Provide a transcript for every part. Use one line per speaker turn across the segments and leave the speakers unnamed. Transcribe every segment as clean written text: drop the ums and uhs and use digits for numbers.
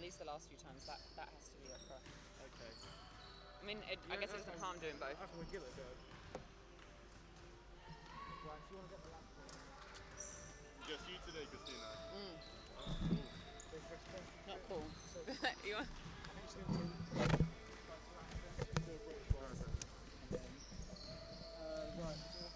least the last few times. That has to be a pro.
Okay.
I mean, I guess it doesn't harm doing both.
I can give it a go.
Right, so you want to get the lap for
Just you today, Christina.
Not cool. You want?
I think she's going to do a British one. And then, right, so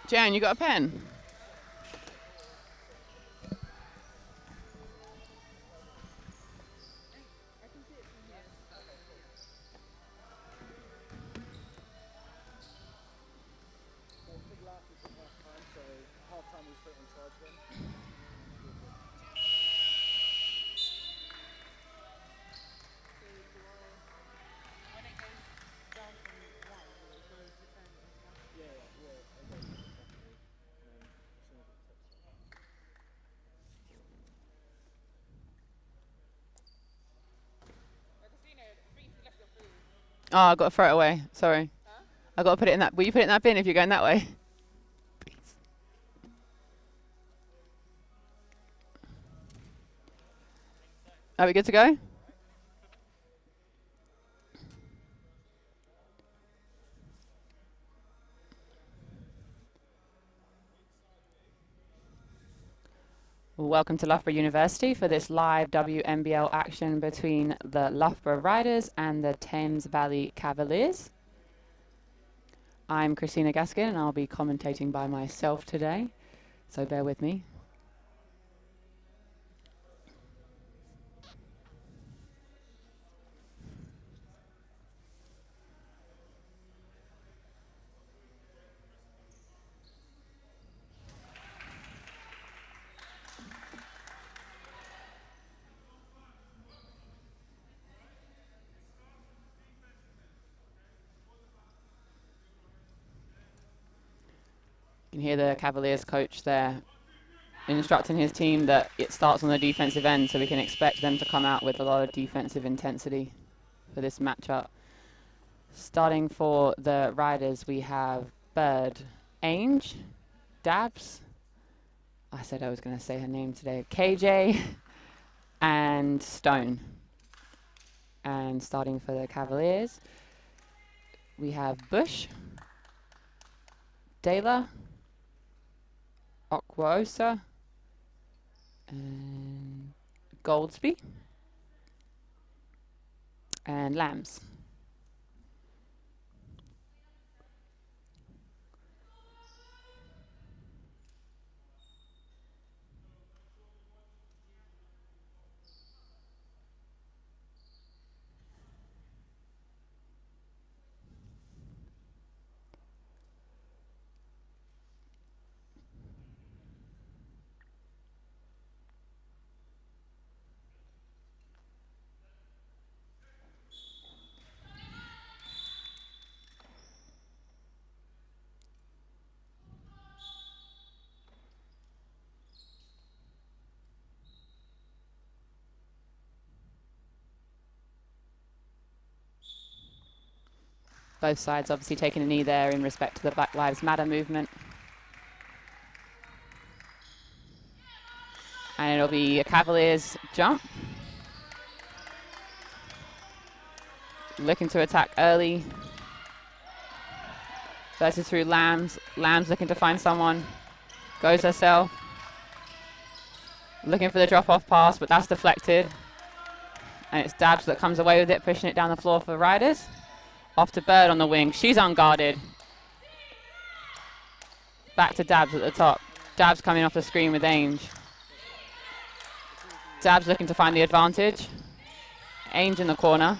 Jan, you got a pen?
the big lap is at half time, so half time we put it on charge then.
When it goes down from 1, will it go to 10 automatically?
Yeah, it goes automatically. And then as soon as it tips on.
Oh, I got to throw it away. Sorry. Huh? I got to put it in that. Will you put it in that bin if you're going that way? Please. Are we good to go? Welcome to Loughborough University for this live WNBL action between the Loughborough Riders and the Thames Valley Cavaliers. I'm Christina Gaskin and I'll be commentating by myself today, so bear with me. You can hear the Cavaliers coach there instructing his team that it starts on the defensive end, so we can expect them to come out with a lot of defensive intensity for this matchup. Starting for the Riders, we have Bird, Ainge, Dabs. I said I was going to say her name today. KJ and Stone. And starting for the Cavaliers, we have Bush, Dela, Okwoosa, and Goldsby, and Lambs. Both sides obviously taking a knee there in respect to the Black Lives Matter movement. And it'll be a Cavaliers jump. Looking to attack early. Versus through Lambs. Lambs looking to find someone. Goes herself. Looking for the drop-off pass, but that's deflected. And it's Dabs that comes away with it, pushing it down the floor for Riders. Off to Bird on the wing. She's unguarded. Back to Dabs at the top. Dabs coming off the screen with Ainge. Dabs looking to find the advantage. Ainge in the corner.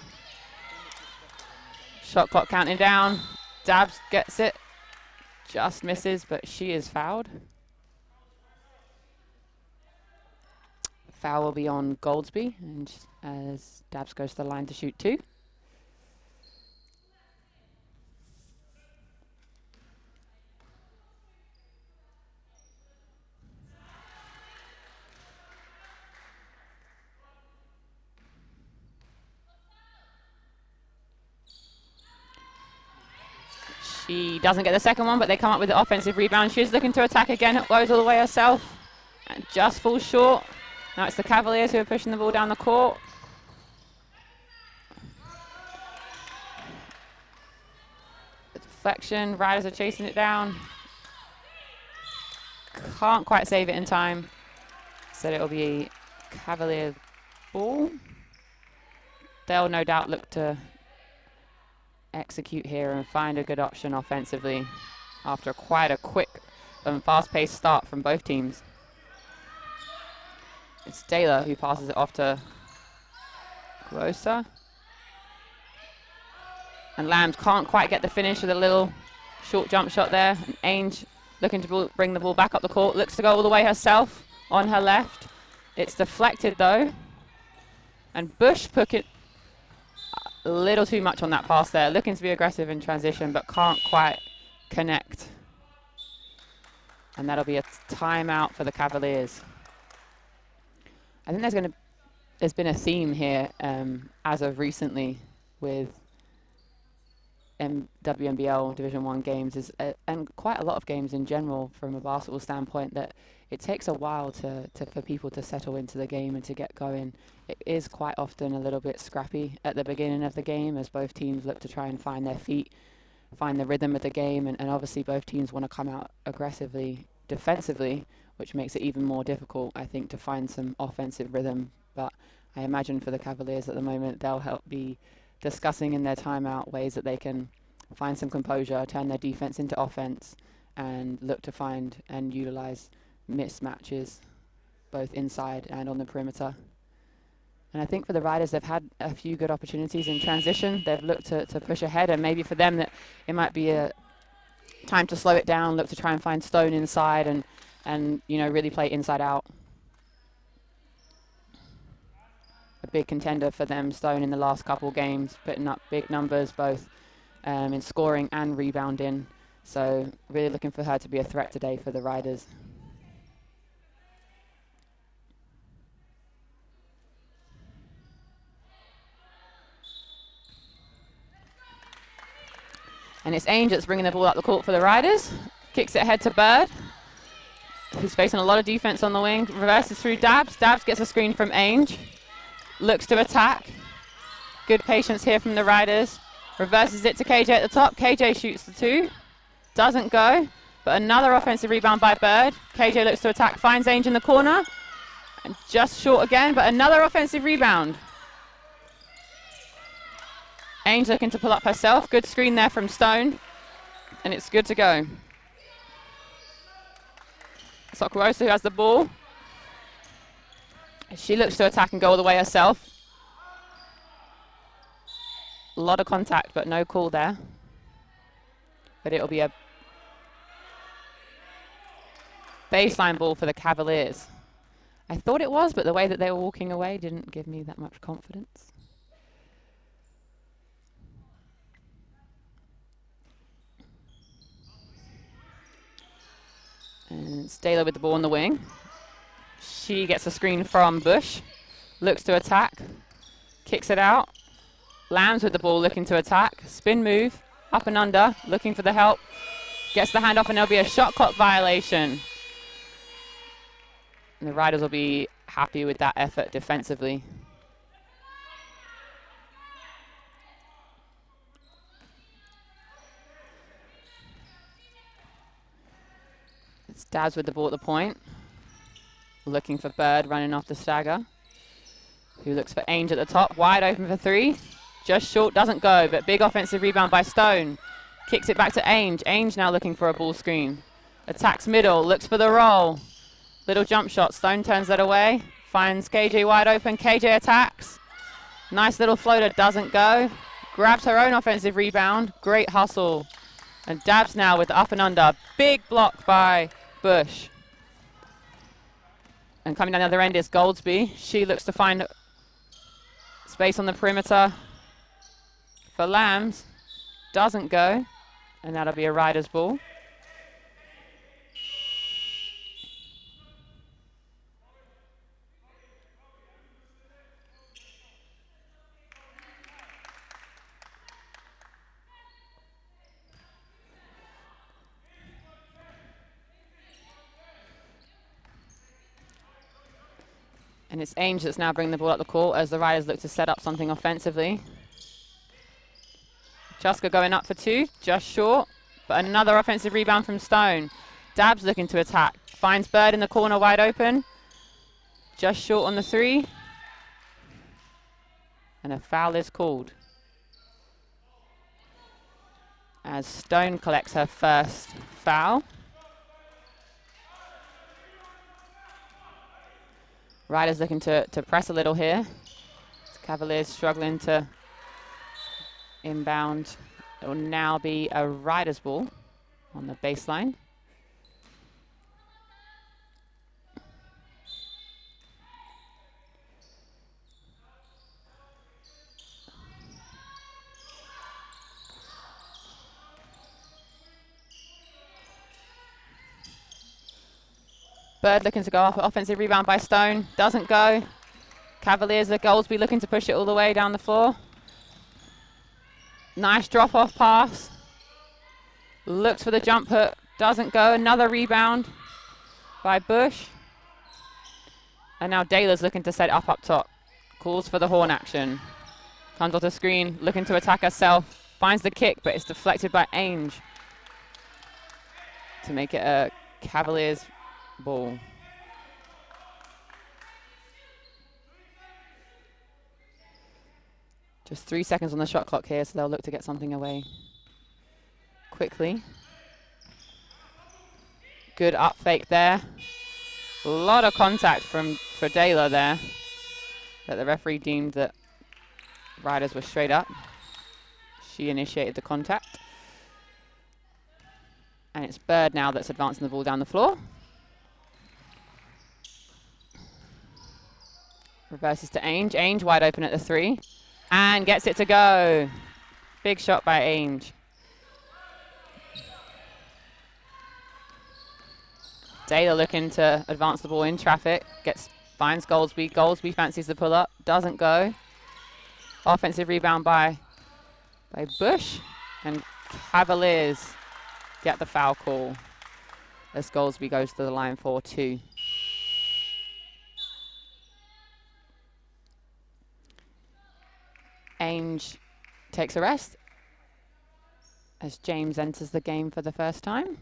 Shot clock counting down. Dabs gets it. Just misses, but she is fouled. Foul will be on Goldsby, and as Dabs goes to the line to shoot 2. She doesn't get the second one, but they come up with the offensive rebound. She's looking to attack again. It goes all the way herself and just falls short. Now it's the Cavaliers who are pushing the ball down the court. The deflection, Riders are chasing it down. Can't quite save it in time. So it'll be Cavalier ball. They'll no doubt look to execute here and find a good option offensively after quite a quick and fast-paced start from both teams. It's Taylor who passes it off to Grossa. And Lambs can't quite get the finish with a little short jump shot there. And Ainge looking to bring the ball back up the court. Looks to go all the way herself on her left. It's deflected though. And Bush took it a little too much on that pass there. Looking to be aggressive in transition, but can't quite connect. And that'll be a timeout for the Cavaliers. I think there's been a theme here as of recently with WNBL Division 1 games and quite a lot of games in general from a basketball standpoint, that it takes a while for people to settle into the game and to get going. It is quite often a little bit scrappy at the beginning of the game as both teams look to try and find their feet, find the rhythm of the game, and obviously both teams want to come out aggressively defensively, which makes it even more difficult, I think, to find some offensive rhythm. But I imagine for the Cavaliers at the moment, they'll be discussing in their timeout ways that they can find some composure, turn their defense into offense, and look to find and utilize mismatches both inside and on the perimeter. And I think for the Riders, they've had a few good opportunities in transition. They've looked to push ahead, and maybe for them that it might be a time to slow it down, look to try and find Stone inside and you know, really play inside out. A big contender for them, Stone, in the last couple games, putting up big numbers both in scoring and rebounding. So really looking for her to be a threat today for the Riders. And it's Ainge that's bringing the ball up the court for the Riders. Kicks it ahead to Bird, who's facing a lot of defense on the wing. Reverses through Dabbs. Dabbs gets a screen from Ainge. Looks to attack. Good patience here from the Riders. Reverses it to KJ at the top. KJ shoots the two. Doesn't go. But another offensive rebound by Bird. KJ looks to attack. Finds Ainge in the corner. And just short again, but another offensive rebound. Ainge looking to pull up herself. Good screen there from Stone. And it's good to go. Sokorosa who has the ball. She looks to attack and go all the way herself. A lot of contact, but no call there. But it'll be a baseline ball for the Cavaliers. I thought it was, but the way that they were walking away didn't give me that much confidence. And Staler with the ball on the wing. She gets a screen from Bush. Looks to attack. Kicks it out. Lambs with the ball looking to attack. Spin move. Up and under. Looking for the help. Gets the handoff and there'll be a shot clock violation. And the Riders will be happy with that effort defensively. It's Dabbs with the ball at the point. Looking for Bird running off the stagger. Who looks for Ainge at the top. Wide open for three. Just short, doesn't go, but big offensive rebound by Stone. Kicks it back to Ainge. Ainge now looking for a ball screen. Attacks middle, looks for the roll. Little jump shot, Stone turns that away. Finds KJ wide open, KJ attacks. Nice little floater, doesn't go. Grabs her own offensive rebound, great hustle. And Dabbs now with the up and under. Big block by Bush. And coming down the other end is Goldsby. She looks to find space on the perimeter for Lambs. Doesn't go. And that'll be a Riders ball. And it's Ainge that's now bringing the ball up the court as the Riders look to set up something offensively. Juska going up for 2, just short. But another offensive rebound from Stone. Dabs looking to attack. Finds Bird in the corner wide open. Just short on the 3. And a foul is called, as Stone collects her first foul. Riders looking to press a little here. Cavaliers struggling to inbound. It will now be a Riders ball on the baseline. Bird looking to go up, offensive rebound by Stone, doesn't go. Cavaliers, the Goldsby looking to push it all the way down the floor. Nice drop off pass. Looks for the jump hook, doesn't go. Another rebound by Bush. And now Daylor's looking to set it up top. Calls for the horn action. Comes off the screen, looking to attack herself. Finds the kick, but it's deflected by Ainge to make it a Cavaliers ball. Just 3 seconds on the shot clock here, so they'll look to get something away quickly. Good up fake there. A lot of contact for Daylor there, that the referee deemed that Riders were straight up. She initiated the contact. And it's Bird now that's advancing the ball down the floor. Reverses to Ainge. Ainge wide open at the 3. And gets it to go. Big shot by Ainge. Daylor looking to advance the ball in traffic. Finds Goldsby. Goldsby fancies the pull up. Doesn't go. Offensive rebound by Bush. And Cavaliers get the foul call as Goldsby goes to the line for 2. Ainge takes a rest as James enters the game for the first time.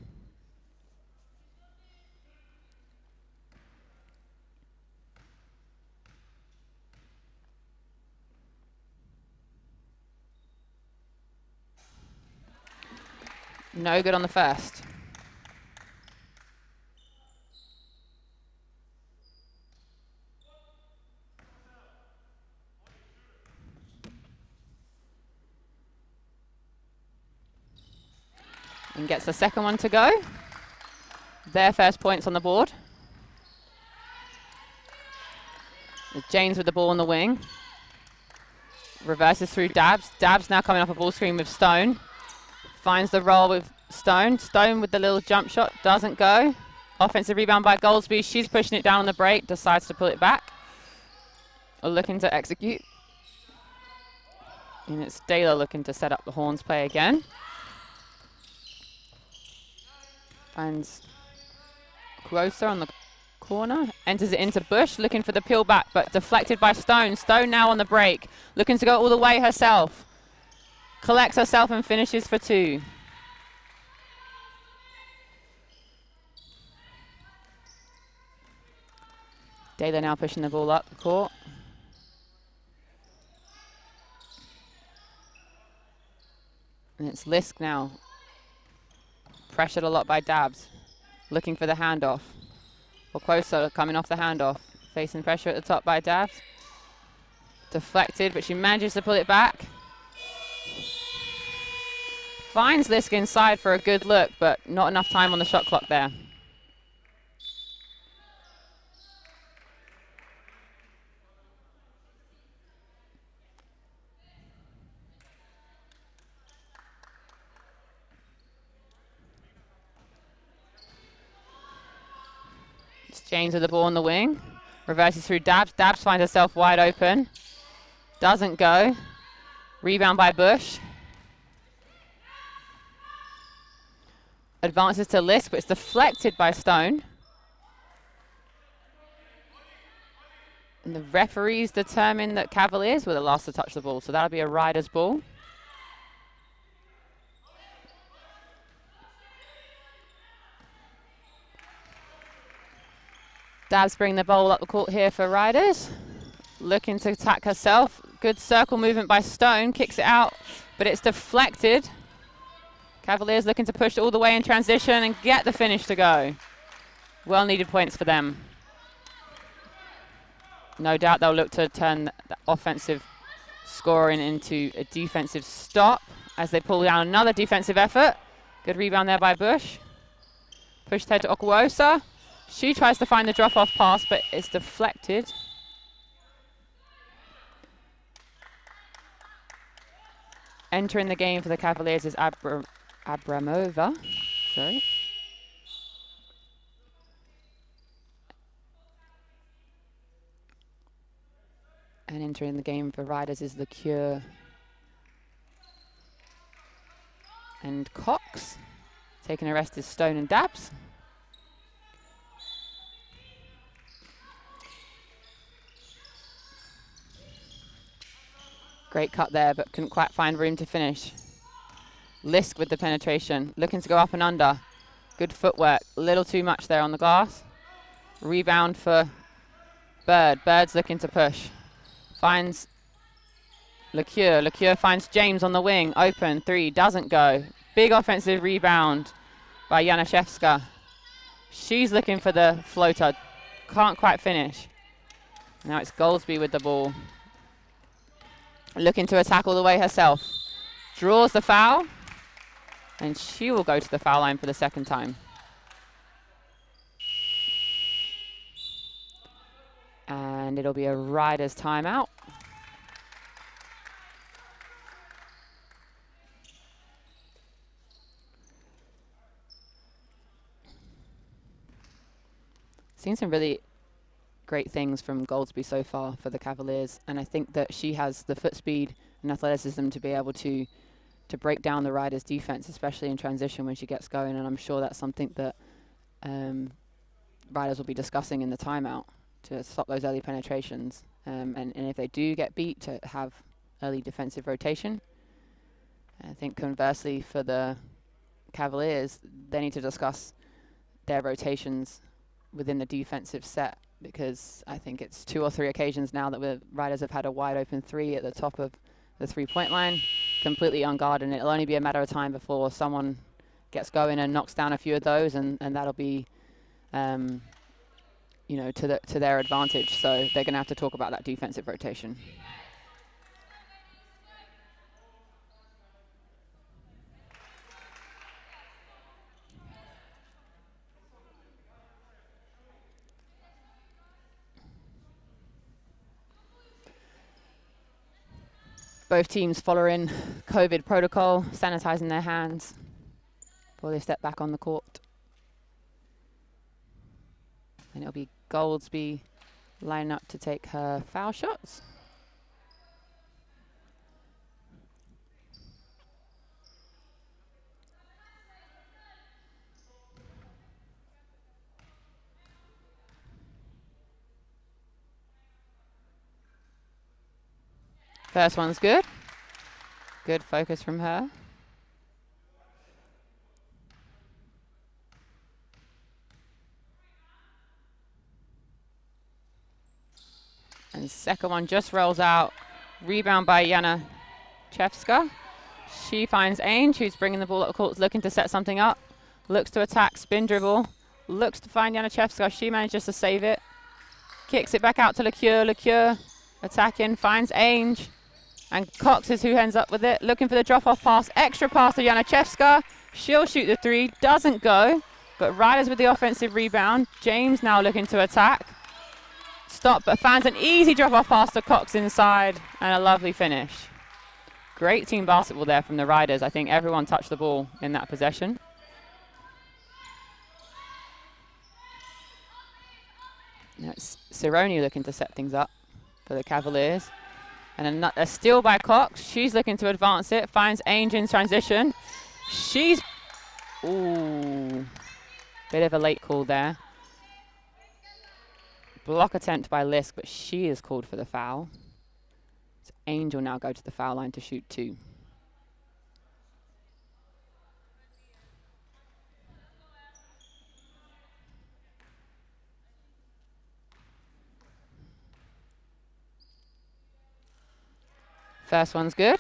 No good on the first. And gets the second one to go. Their first points on the board. With James with the ball on the wing. Reverses through Dabs. Dabs now coming off a ball screen with Stone. Finds the roll with Stone. Stone with the little jump shot. Doesn't go. Offensive rebound by Goldsby. She's pushing it down on the break. Decides to pull it back. Or looking to execute. And it's Daylor looking to set up the horns play again. Finds Grocer on the corner. Enters it into Bush. Looking for the peel back, but deflected by Stone. Stone now on the break. Looking to go all the way herself. Collects herself and finishes for 2. Daylor now pushing the ball up the court. And it's Lisk now. Pressured a lot by Dabs. Looking for the handoff. Okoso coming off the handoff. Facing pressure at the top by Dabs. Deflected, but she manages to pull it back. Finds Lisk inside for a good look, but not enough time on the shot clock there. It's James with the ball on the wing. Reverses through Dabs. Dabs finds herself wide open. Doesn't go. Rebound by Bush. Advances to Lisk, but it's deflected by Stone. And the referees determined that Cavaliers were the last to touch the ball, so that'll be a Riders ball. Dabs bring the ball up the court here for Riders. Looking to attack herself. Good circle movement by Stone. Kicks it out, but it's deflected. Cavaliers looking to push all the way in transition and get the finish to go. Well needed points for them. No doubt they'll look to turn the offensive scoring into a defensive stop as they pull down another defensive effort. Good rebound there by Bush. Pushed head to Okuosa. She tries to find the drop-off pass, but it's deflected. Entering the game for the Cavaliers is Abramova. Sorry. And entering the game for Riders is LeCure and Cox. Taking a rest is Stone and Dabs. Great cut there, but couldn't quite find room to finish. Lisk with the penetration, looking to go up and under. Good footwork, a little too much there on the glass. Rebound for Bird. Bird's looking to push. Finds LeCure. LeCure finds James on the wing. Open, three, doesn't go. Big offensive rebound by Janaszewska. She's looking for the floater. Can't quite finish. Now it's Goldsby with the ball. Looking to attack all the way herself. Draws the foul. And she will go to the foul line for the second time. And it'll be a Riders timeout. Seen some really great things from Goldsby so far for the Cavaliers, and I think that she has the foot speed and athleticism to be able to break down the Riders' defense, especially in transition when she gets going, and I'm sure that's something that Riders will be discussing in the timeout to stop those early penetrations, and if they do get beat, to have early defensive rotation. I think conversely for the Cavaliers, they need to discuss their rotations within the defensive set, because I think it's 2 or 3 occasions now that the Riders have had a wide open three at the top of the 3-point line, completely unguarded, and it'll only be a matter of time before someone gets going and knocks down a few of those, and that'll be you know, to their advantage. So they're going to have to talk about that defensive rotation. Both teams following COVID protocol, sanitizing their hands before they step back on the court. And it'll be Goldsby lining up to take her foul shots. First one's good. Good focus from her. And second one just rolls out. Rebound by Janaszewska. She finds Ainge, who's bringing the ball up the court, looking to set something up. Looks to attack, spin dribble. Looks to find Janaszewska. She manages to save it. Kicks it back out to LeCure. LeCure attacking, finds Ainge. And Cox is who ends up with it. Looking for the drop-off pass. Extra pass to Janaszewska. She'll shoot the three. Doesn't go. But Riders with the offensive rebound. James now looking to attack. Stop, but finds an easy drop-off pass to Cox inside. And a lovely finish. Great team basketball there from the Riders. I think everyone touched the ball in that possession. Now it's Cerrone looking to set things up for the Cavaliers. And a steal by Cox. She's looking to advance it. Finds Ainge in transition. She's... Ooh. Bit of a late call there. Block attempt by Lisk, but she is called for the foul. So Angel now go to the foul line to shoot 2. First one's good.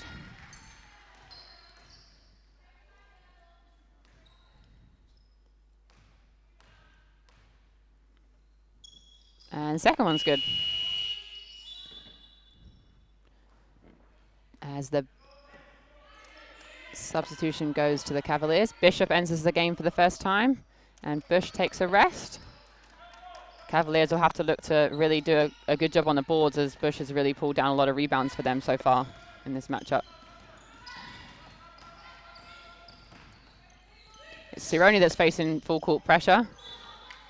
And second one's good. As the substitution goes to the Cavaliers, Bishop enters the game for the first time, and Bush takes a rest. Cavaliers will have to look to really do a good job on the boards, as Bush has really pulled down a lot of rebounds for them so far in this matchup. It's Cironi that's facing full court pressure.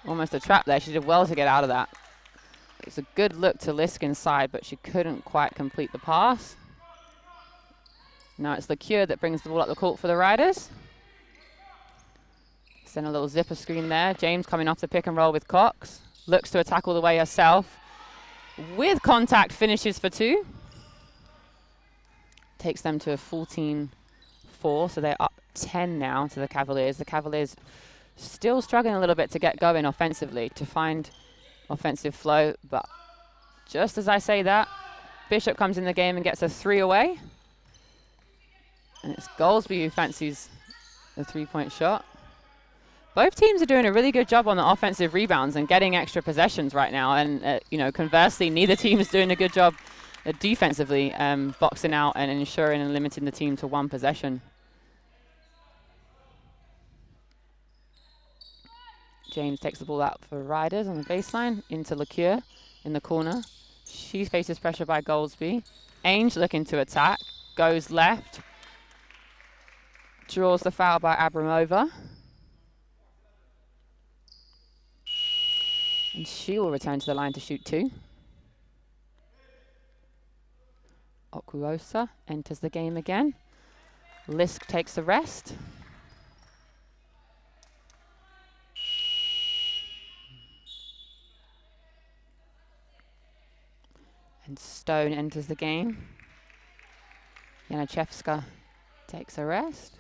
Almost a trap there. She did well to get out of that. It's a good look to Lisk inside, but she couldn't quite complete the pass. Now it's LeCure that brings the ball up the court for the Riders. Send a little zipper screen there. James coming off the pick and roll with Cox. Looks to attack all the way herself. With contact, finishes for 2. Takes them to a 14-4, so they're up 10 now to the Cavaliers. The Cavaliers still struggling a little bit to get going offensively, to find offensive flow, but just as I say that, Bishop comes in the game and gets a 3 away. And it's Goldsby who fancies the 3-point shot. Both teams are doing a really good job on the offensive rebounds and getting extra possessions right now. And, you know, conversely, neither team is doing a good job defensively, boxing out and ensuring and limiting the team to 1 possession. James takes the ball out for Riders on the baseline, into LeCure in the corner. She faces pressure by Goldsby. Ainge looking to attack, goes left, draws the foul by Abramova. And she will return to the line to shoot 2. Okuosa enters the game again. Lisk takes the rest. And Stone enters the game. Janachevska takes a rest.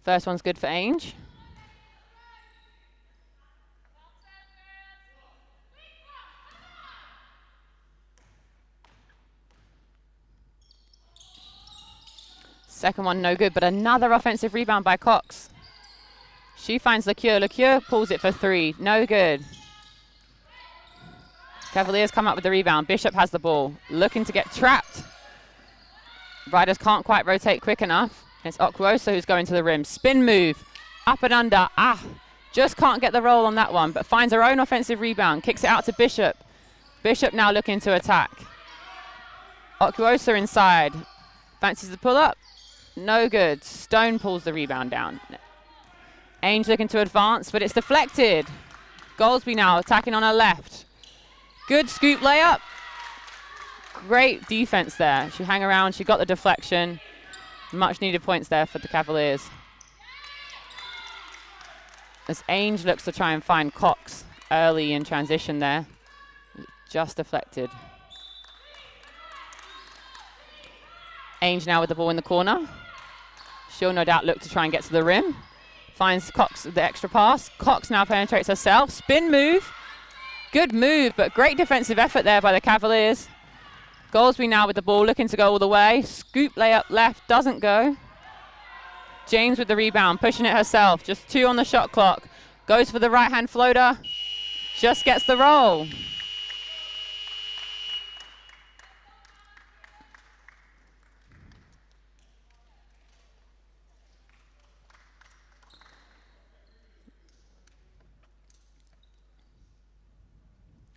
First one's good for Ainge. Second one no good, but another offensive rebound by Cox. She finds LeCure. LeCure pulls it for 3. No good. Cavaliers come up with the rebound. Bishop has the ball. Looking to get trapped. Riders can't quite rotate quick enough. It's Okuosa who's going to the rim. Spin move. Up and under. Just can't get the roll on that one, but finds her own offensive rebound. Kicks it out to Bishop. Bishop now looking to attack. Okuosa inside. Fancies the pull-up. No good. Stone pulls the rebound down. Ainge looking to advance, but it's deflected. Goldsby now attacking on her left. Good scoop layup. Great defense there. She hung around. She got the deflection. Much needed points there for the Cavaliers. As Ainge looks to try and find Cox early in transition there. Just deflected. Ainge now with the ball in the corner. She'll no doubt look to try and get to the rim. Finds Cox with the extra pass. Cox now penetrates herself. Spin move. Good move, but great defensive effort there by the Cavaliers. Goldsby now with the ball, looking to go all the way. Scoop layup left, doesn't go. James with the rebound, pushing it herself. Just 2 on the shot clock. Goes for the right-hand floater. Just gets the roll.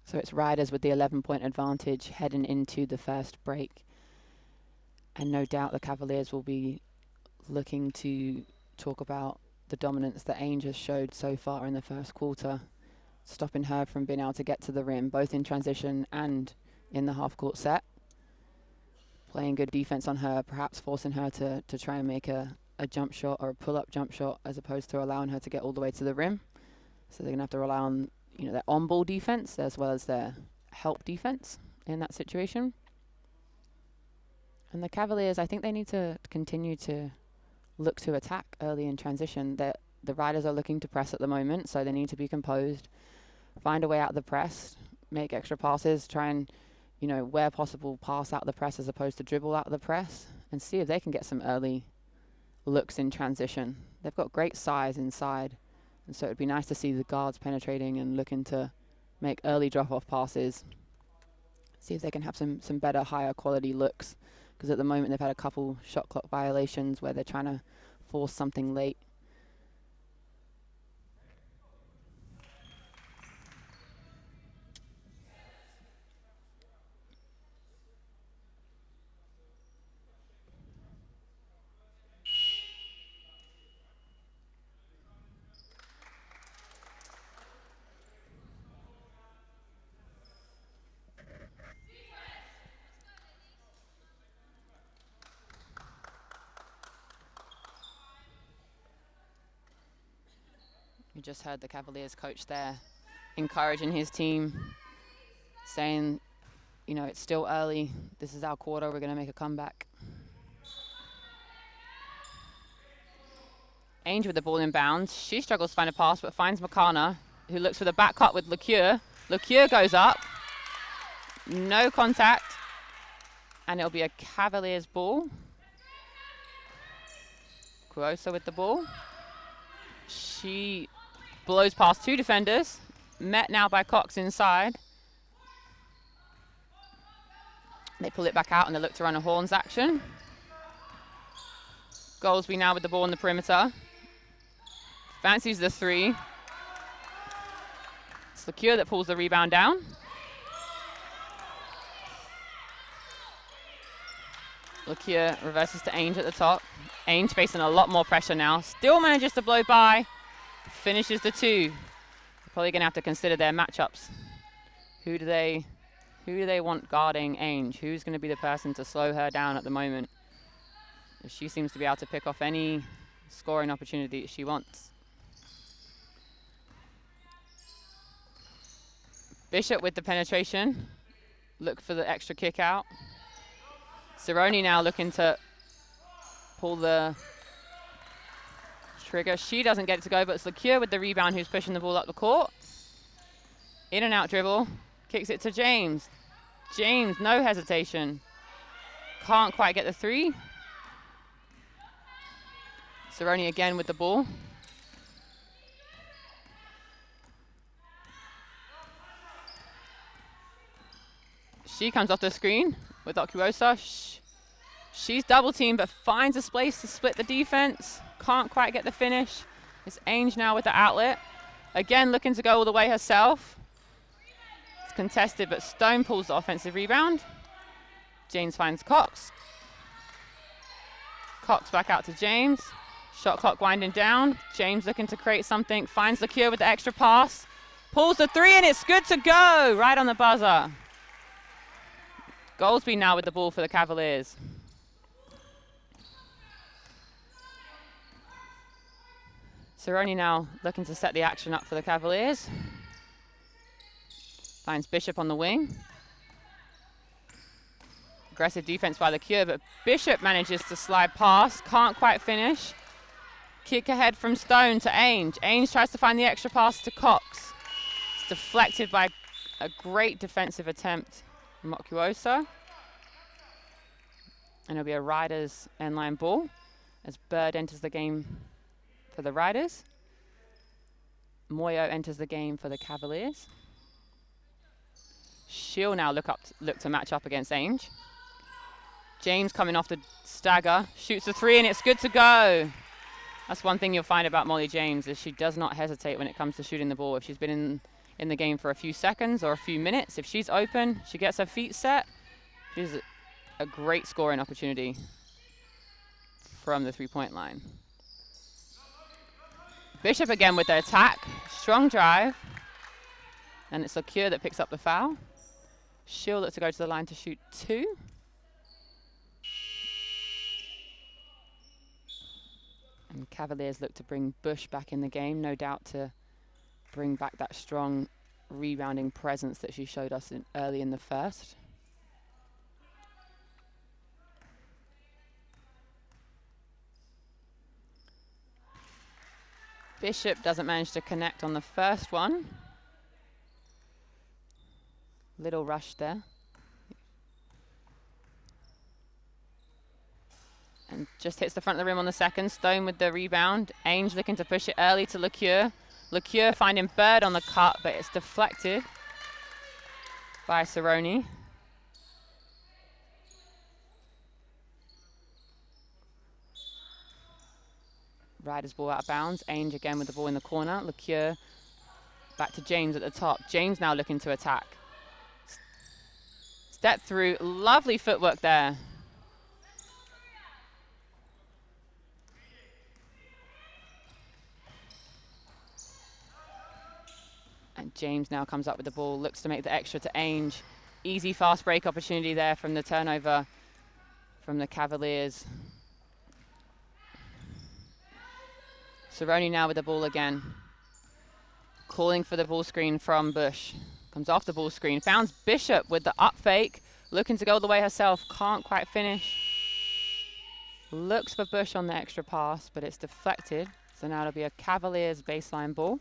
So it's Riders with the 11-point advantage heading into the first break. And no doubt the Cavaliers will be looking to talk about the dominance that Ainge has showed so far in the first quarter, stopping her from being able to get to the rim, both in transition and in the half-court set. Playing good defense on her, perhaps forcing her to try and make a a jump shot or a pull-up jump shot as opposed to allowing her to get all the way to the rim. So they're going to have to rely on, you know, their on-ball defense as well as their help defense in that situation. And the Cavaliers, I think they need to continue to look to attack early in transition. The riders are looking to press at the moment, so they need to be composed, find a way out of the press, make extra passes, try and, you know, where possible, pass out of the press as opposed to dribble out of the press, and see if they can get some early looks in transition. They've got great size inside, and so it would be nice to see the guards penetrating and looking to make early drop-off passes, see if they can have some better, higher quality looks, because at the moment they've had a couple shot clock violations where they're trying to force something late. You just heard the Cavaliers coach there encouraging his team, saying, you know, it's still early. This is our quarter. We're going to make a comeback. Ainge with the ball in bounds. She struggles to find a pass, but finds McCarna, who looks for the back cut with LeCure. LeCure goes up. No contact. And it'll be a Cavaliers ball. Cuoso with the ball. She blows past two defenders. Met now by Cox inside. They pull it back out and they look to run a horns action. Goldsby now with the ball on the perimeter. Fancies the three. It's LeCure that pulls the rebound down. LeCure reverses to Ainge at the top. Ainge facing a lot more pressure now. Still manages to blow by. Finishes the two. Probably going to have to consider their matchups. Who do they want guarding Ainge? Who's going to be the person to slow her down at the moment? She seems to be able to pick off any scoring opportunity she wants. Bishop with the penetration. Look for the extra kick out. Cerrone now looking to pull the trigger. She doesn't get it to go, but it's LeCure with the rebound who's pushing the ball up the court. In and out dribble. Kicks it to James. James, no hesitation. Can't quite get the three. Cerrone again with the ball. She comes off the screen with Okwuosa. She's double teamed but finds a space to split the defense. Can't quite get the finish. It's Ainge now with the outlet. Again looking to go all the way herself. It's contested but Stone pulls the offensive rebound. James finds Cox. Cox back out to James. Shot clock winding down. James looking to create something. Finds LeCure with the extra pass. Pulls the three and it's good to go. Right on the buzzer. Goldsby now with the ball for the Cavaliers. Cerrone now looking to set the action up for the Cavaliers. Finds Bishop on the wing. Aggressive defense by LeCure, but Bishop manages to slide past. Can't quite finish. Kick ahead from Stone to Ainge. Ainge tries to find the extra pass to Cox. It's deflected by a great defensive attempt from Okwuosa. And it'll be a Riders end-line ball as Bird enters the game for the Riders. Moyo enters the game for the Cavaliers. She'll now look to match up against Ainge. James coming off the stagger, shoots the three and it's good to go. That's one thing you'll find about Molly James is she does not hesitate when it comes to shooting the ball. If she's been in the game for a few seconds or a few minutes, if she's open, she gets her feet set. She's a great scoring opportunity from the three-point line. Bishop again with the attack. Strong drive. And it's LeCure that picks up the foul. She'll look to go to the line to shoot two. And Cavaliers look to bring Bush back in the game, no doubt to bring back that strong rebounding presence that she showed us early in the first. Bishop doesn't manage to connect on the first one. Little rush there. And just hits the front of the rim on the second. Stone with the rebound. Ainge looking to push it early to LeCure. LeCure finding Bird on the cut, but it's deflected by Cerrone. Riders ball out of bounds. Ainge again with the ball in the corner. LeCure back to James at the top. James now looking to attack. Step through. Lovely footwork there. And James now comes up with the ball, looks to make the extra to Ainge. Easy fast break opportunity there from the turnover from the Cavaliers. Cerrone now with the ball again. Calling for the ball screen from Bush. Comes off the ball screen. Found Bishop with the up fake. Looking to go all the way herself. Can't quite finish. Looks for Bush on the extra pass, but it's deflected. So now it'll be a Cavaliers baseline ball.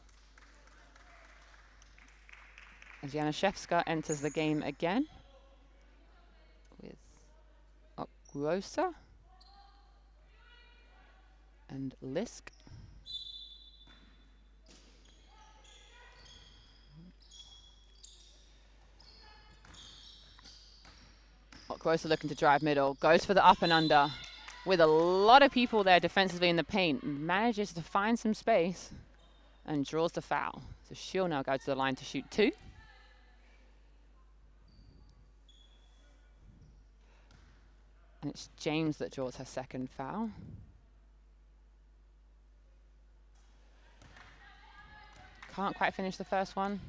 As Janaszewska enters the game again with Okwosa and Lisk. Okwosa looking to drive middle, goes for the up and under with a lot of people there defensively in the paint, manages to find some space and draws the foul. So she'll now go to the line to shoot 2. And it's James that draws her second foul. Can't quite finish the first one.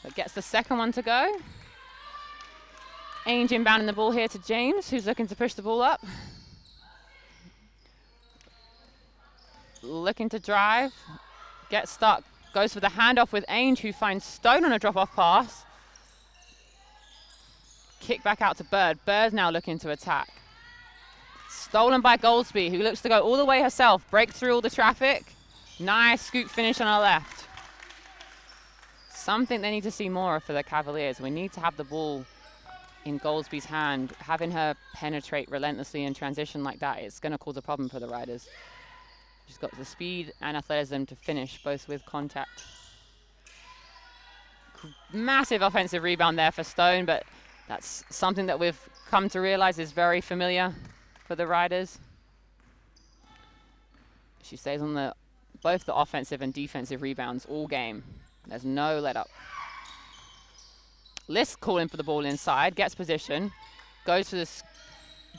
But gets the second one to go. Ainge inbounding the ball here to James, who's looking to push the ball up. Looking to drive. Gets stuck, goes for the handoff with Ainge, who finds Stone on a drop-off pass. Kick back out to Bird. Bird's now looking to attack. Stolen by Goldsby, who looks to go all the way herself, break through all the traffic. Nice scoop finish on her left. Something they need to see more of for the Cavaliers. We need to have the ball in Goldsby's hand. Having her penetrate relentlessly in transition like that, it's going to cause a problem for the Riders. She's got the speed and athleticism to finish, both with contact. Massive offensive rebound there for Stone, but that's something that we've come to realize is very familiar for the Riders. She stays on both the offensive and defensive rebounds all game. There's no let up. Lisk calling for the ball inside, gets position, goes for this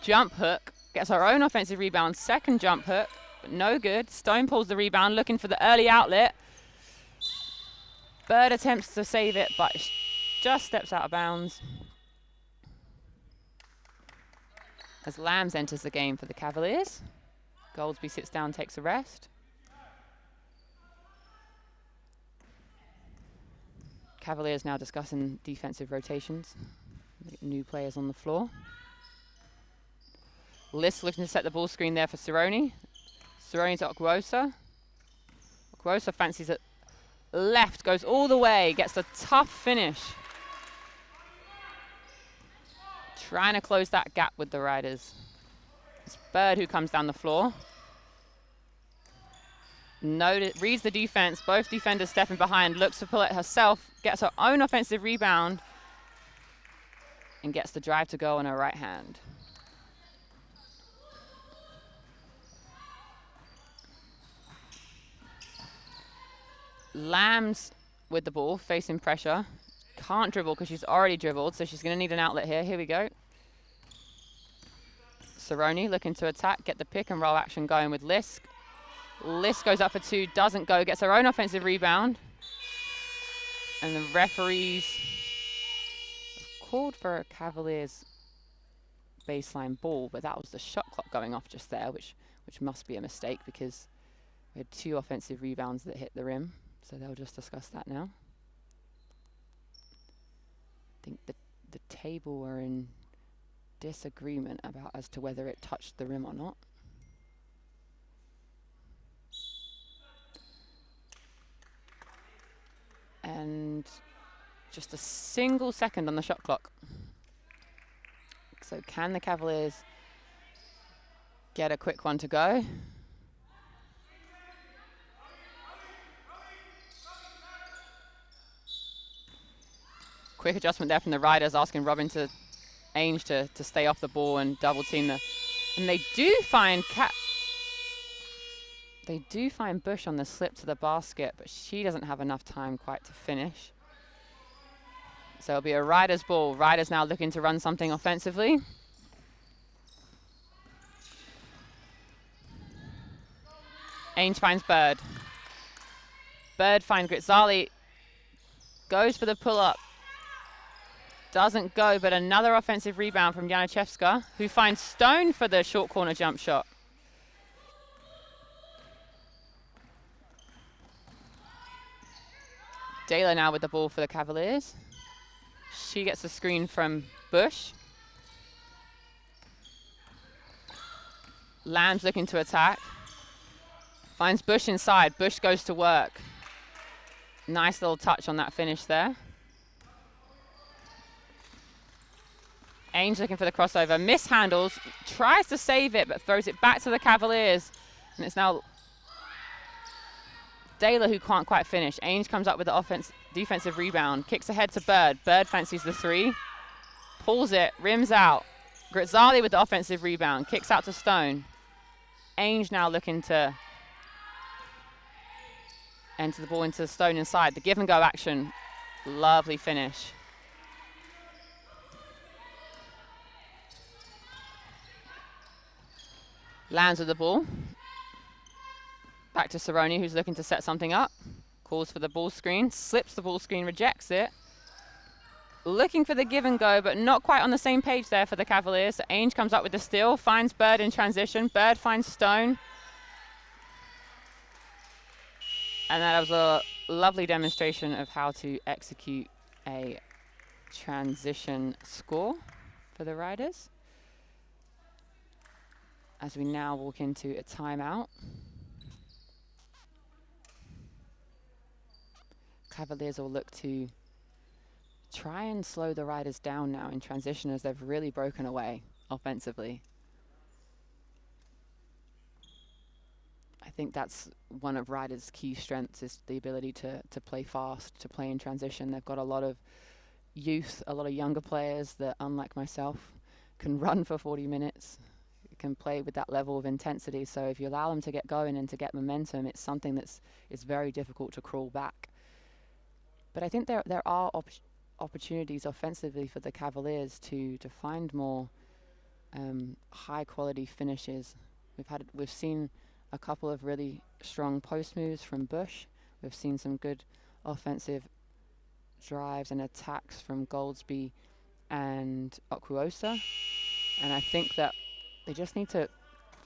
jump hook, gets her own offensive rebound, second jump hook, but no good. Stone pulls the rebound, looking for the early outlet. Bird attempts to save it, but just steps out of bounds. As Lambs enters the game for the Cavaliers. Goldsby sits down, takes a rest. Cavaliers now discussing defensive rotations. New players on the floor. Lisk looking to set the ball screen there for Cerrone. Cerrone to Okwosa. Okwosa fancies it left, goes all the way, gets a tough finish. Trying to close that gap with the Riders. It's Bird who comes down the floor. Reads the defense, both defenders stepping behind, looks to pull it herself, gets her own offensive rebound, and gets the drive to go on her right hand. Lambs with the ball, facing pressure. Can't dribble because she's already dribbled, so she's going to need an outlet here. Here we go. Cerrone looking to attack, get the pick and roll action going with Lisk. Lisk goes up for 2, doesn't go, gets her own offensive rebound. And the referees called for a Cavaliers baseline ball, but that was the shot clock going off just there, which must be a mistake because we had 2 offensive rebounds that hit the rim. So they'll just discuss that now. I think the table were in disagreement about as to whether it touched the rim or not. And just a single second on the shot clock. So can the Cavaliers get a quick one to go? Quick adjustment there from the Riders, asking Robin to Ainge to stay off the ball and double team the. And they do find Bush on the slip to the basket, but she doesn't have enough time quite to finish. So it'll be a Riders ball. Riders now looking to run something offensively. Ainge finds Bird. Bird finds Grizzali. Goes for the pull-up. Doesn't go, but another offensive rebound from Janiszewska, who finds Stone for the short corner jump shot. Dayla now with the ball for the Cavaliers. She gets the screen from Bush. Lamb's looking to attack. Finds Bush inside. Bush goes to work. Nice little touch on that finish there. Ainge looking for the crossover. Mishandles. Tries to save it, but throws it back to the Cavaliers. And it's now Dayla who can't quite finish. Ainge comes up with the defensive rebound. Kicks ahead to Bird. Bird fancies the 3. Pulls it. Rims out. Grizzali with the offensive rebound. Kicks out to Stone. Ainge now looking to enter the ball into Stone inside. The give and go action. Lovely finish. Lands with the ball. Back to Cerrone, who's looking to set something up. Calls for the ball screen. Slips the ball screen, rejects it. Looking for the give and go, but not quite on the same page there for the Cavaliers. So Ainge comes up with the steal, finds Bird in transition. Bird finds Stone. And that was a lovely demonstration of how to execute a transition score for the Riders. As we now walk into a timeout. Cavaliers will look to try and slow the Riders down now in transition as they've really broken away offensively. I think that's one of Riders' key strengths is the ability to play fast, to play in transition. They've got a lot of youth, a lot of younger players that, unlike myself, can run for 40 minutes. Can play with that level of intensity. So if you allow them to get going and to get momentum, it's something it's very difficult to crawl back. But I think there are opportunities offensively for the Cavaliers to find more high quality finishes. We've seen a couple of really strong post moves from Bush. We've seen some good offensive drives and attacks from Goldsby and Okuosa. And I think that they just need to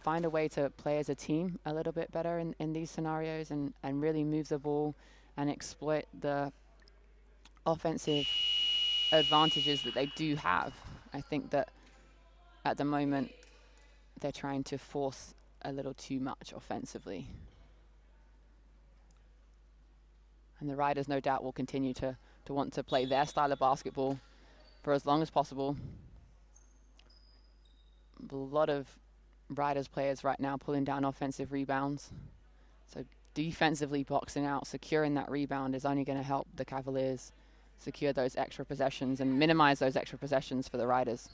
find a way to play as a team a little bit better in these scenarios and really move the ball and exploit the offensive advantages that they do have. I think that at the moment they're trying to force a little too much offensively. And the Riders no doubt will continue to want to play their style of basketball for as long as possible. A lot of Riders players right now pulling down offensive rebounds. So defensively boxing out, securing that rebound is only going to help the Cavaliers secure those extra possessions and minimize those extra possessions for the Riders.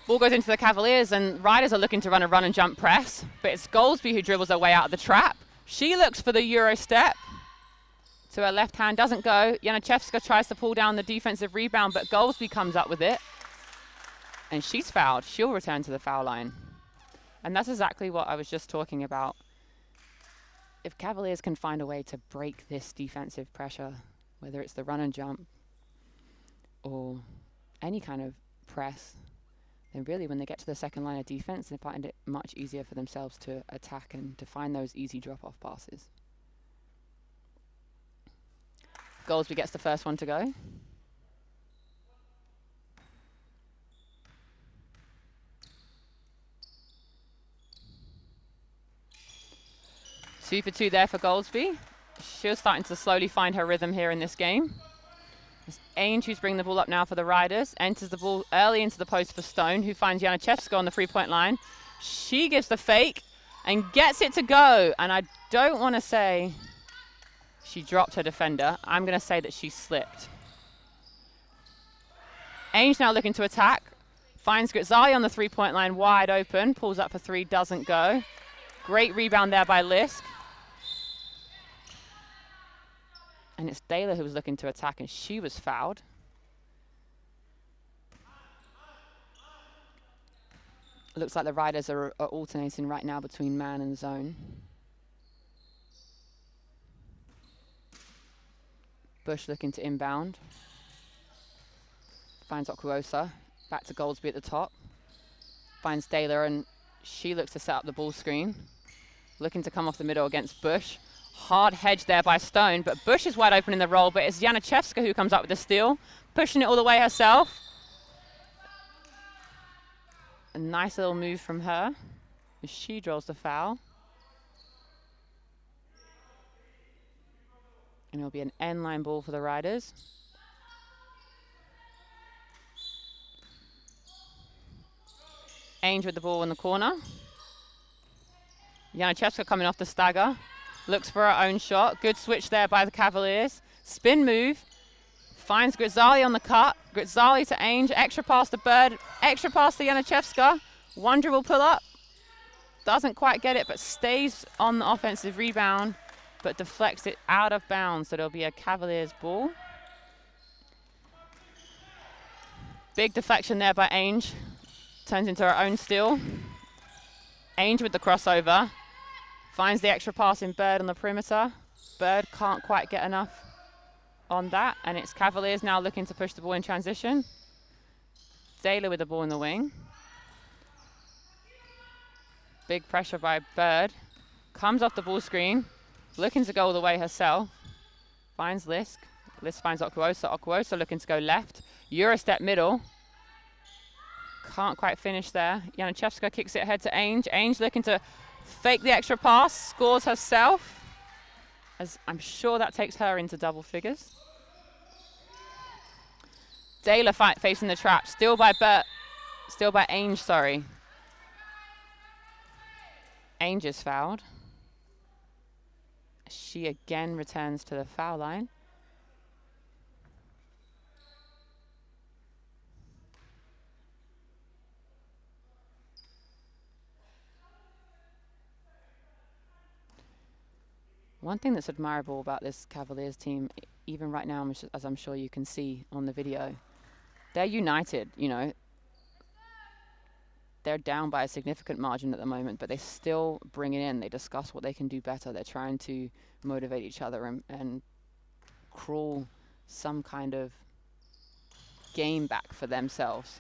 Ball goes into the Cavaliers, and Riders are looking to run a run and jump press, but it's Goldsby who dribbles her way out of the trap. She looks for the Euro step. To her left hand, doesn't go. Janachevska tries to pull down the defensive rebound, but Goldsby comes up with it. And she's fouled. She'll return to the foul line. And that's exactly what I was just talking about. If Cavaliers can find a way to break this defensive pressure, whether it's the run and jump or any kind of press, then really when they get to the second line of defense, they find it much easier for themselves to attack and to find those easy drop-off passes. Goldsby gets the first one to go. Two for two there for Goldsby. She's starting to slowly find her rhythm here in this game. It's Ainge who's bringing the ball up now for the Riders. Enters the ball early into the post for Stone, who finds Janachevska on the three-point line. She gives the fake and gets it to go. And I don't want to say she dropped her defender. I'm going to say that she slipped. Ainge now looking to attack. Finds Grizzali on the three-point line wide open. Pulls up for three, doesn't go. Great rebound there by Lisk. And it's Daler who was looking to attack, and she was fouled. Looks like the Riders are alternating right now between man and zone. Bush looking to inbound. Finds Okuosa. Back to Goldsby at the top. Finds Daler, and she looks to set up the ball screen. Looking to come off the middle against Bush. Hard hedge there by Stone, but Bush is wide open in the roll, but it's Janachevska who comes up with the steal, pushing it all the way herself. A nice little move from her as she draws the foul. And it'll be an end-line ball for the Riders. Ainge with the ball in the corner. Janachevska coming off the stagger. Looks for her own shot. Good switch there by the Cavaliers. Spin move. Finds Grizzali on the cut. Grizzali to Ainge. Extra pass to Bird. Extra pass to Janachevska. One dribble pull up. Doesn't quite get it, but stays on the offensive rebound, but deflects it out of bounds. So there'll be a Cavaliers ball. Big deflection there by Ainge. Turns into her own steal. Ainge with the crossover. Finds the extra pass in Bird on the perimeter. Bird can't quite get enough on that, and it's Cavaliers now looking to push the ball in transition. Daler with the ball in the wing. Big pressure by Bird. Comes off the ball screen. Looking to go all the way herself. Finds Lisk. Lisk finds Okuosa. Okuosa looking to go left. Eurostep middle. Can't quite finish there. Janachevska kicks it ahead to Ainge. Ainge looking to fake the extra pass. Scores herself. As I'm sure that takes her into double figures. Daler facing the trap. Still by Ainge, sorry. Ainge is fouled. She again returns to the foul line. One thing that's admirable about this Cavaliers team, even right now, as I'm sure you can see on the video, they're united, you know. They're down by a significant margin at the moment, but they still bring it in. They discuss what they can do better. They're trying to motivate each other and crawl some kind of game back for themselves.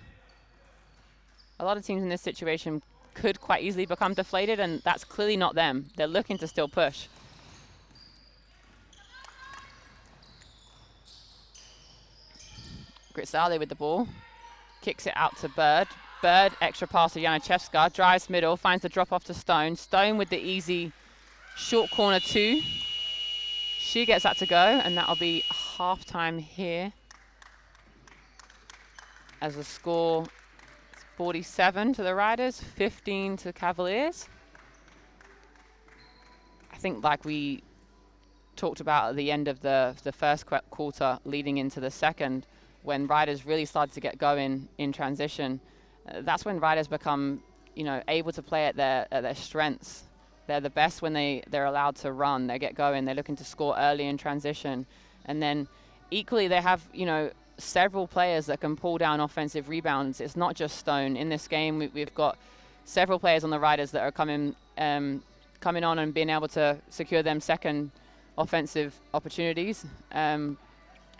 A lot of teams in this situation could quite easily become deflated, and that's clearly not them. They're looking to still push. Grizzali with the ball. Kicks it out to Bird. Bird, extra pass to Janachevska. Drives middle, finds the drop off to Stone. Stone with the easy short corner two. She gets that to go, and that'll be halftime here. As the score, 47 to the Riders, 15 to the Cavaliers. I think like we talked about at the end of the first quarter leading into the second, when Riders really started to get going in transition that's when riders become, able to play at their strengths. They're the best when they're allowed to run. They get going. They're looking to score early in transition, and then equally they have several players that can pull down offensive rebounds. It's not just Stone. In this game, we've got several players on the riders that are coming on and being able to secure them second offensive opportunities.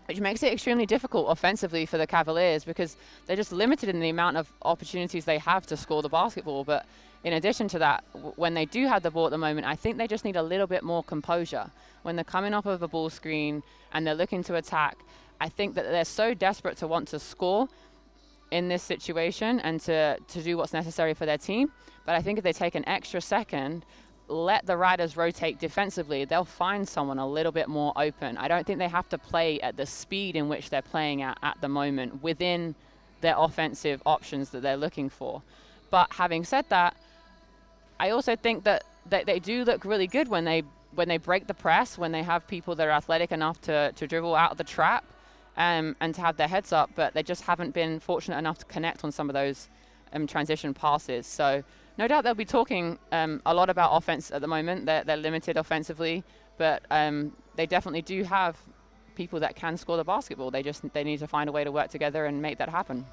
Which makes it extremely difficult offensively for the Cavaliers because they're just limited in the amount of opportunities they have to score the basketball. But in addition to that, when they do have the ball at the moment, I think they just need a little bit more composure. When they're coming off of a ball screen and they're looking to attack, I think that they're so desperate to want to score in this situation and to do what's necessary for their team. But I think if they take an extra second, let the riders rotate defensively, they'll find someone a little bit more open. I don't think they have to play at the speed in which they're playing at the moment within their offensive options that they're looking for. But having said that, I also think that they do look really good when they break the press, when they have people that are athletic enough to dribble out of the trap and to have their heads up, but they just haven't been fortunate enough to connect on some of those transition passes. So no doubt they'll be talking a lot about offense at the moment. They're limited offensively, but they definitely do have people that can score the basketball. They need to find a way to work together and make that happen.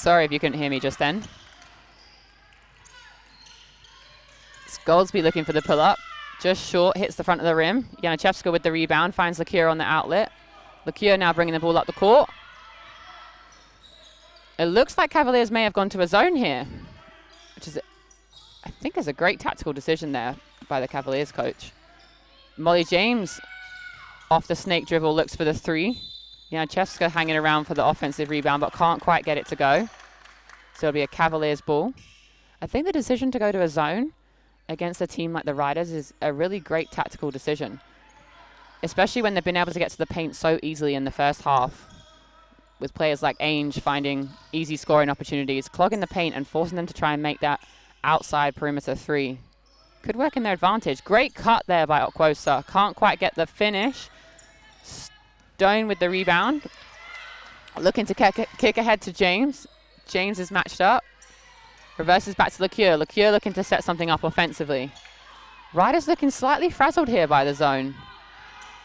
Sorry if you couldn't hear me just then. It's Goldsby looking for the pull-up. Just short, hits the front of the rim. Janachevska with the rebound, finds Lecure on the outlet. Lecure now bringing the ball up the court. It looks like Cavaliers may have gone to a zone here, which is, I think, is a great tactical decision there by the Cavaliers coach. Molly James off the snake dribble looks for the three. Janachevska hanging around for the offensive rebound, but can't quite get it to go. So it'll be a Cavaliers ball. I think the decision to go to a zone against a team like the Riders is a really great tactical decision, especially when they've been able to get to the paint so easily in the first half, with players like Ainge finding easy scoring opportunities, clogging the paint and forcing them to try and make that outside perimeter three. Could work in their advantage. Great cut there by Okwosa. Can't quite get the finish. Stone with the rebound. Looking to kick ahead to James. James is matched up. Reverses back to Lecure. Lecure looking to set something up offensively. Riders looking slightly frazzled here by the zone.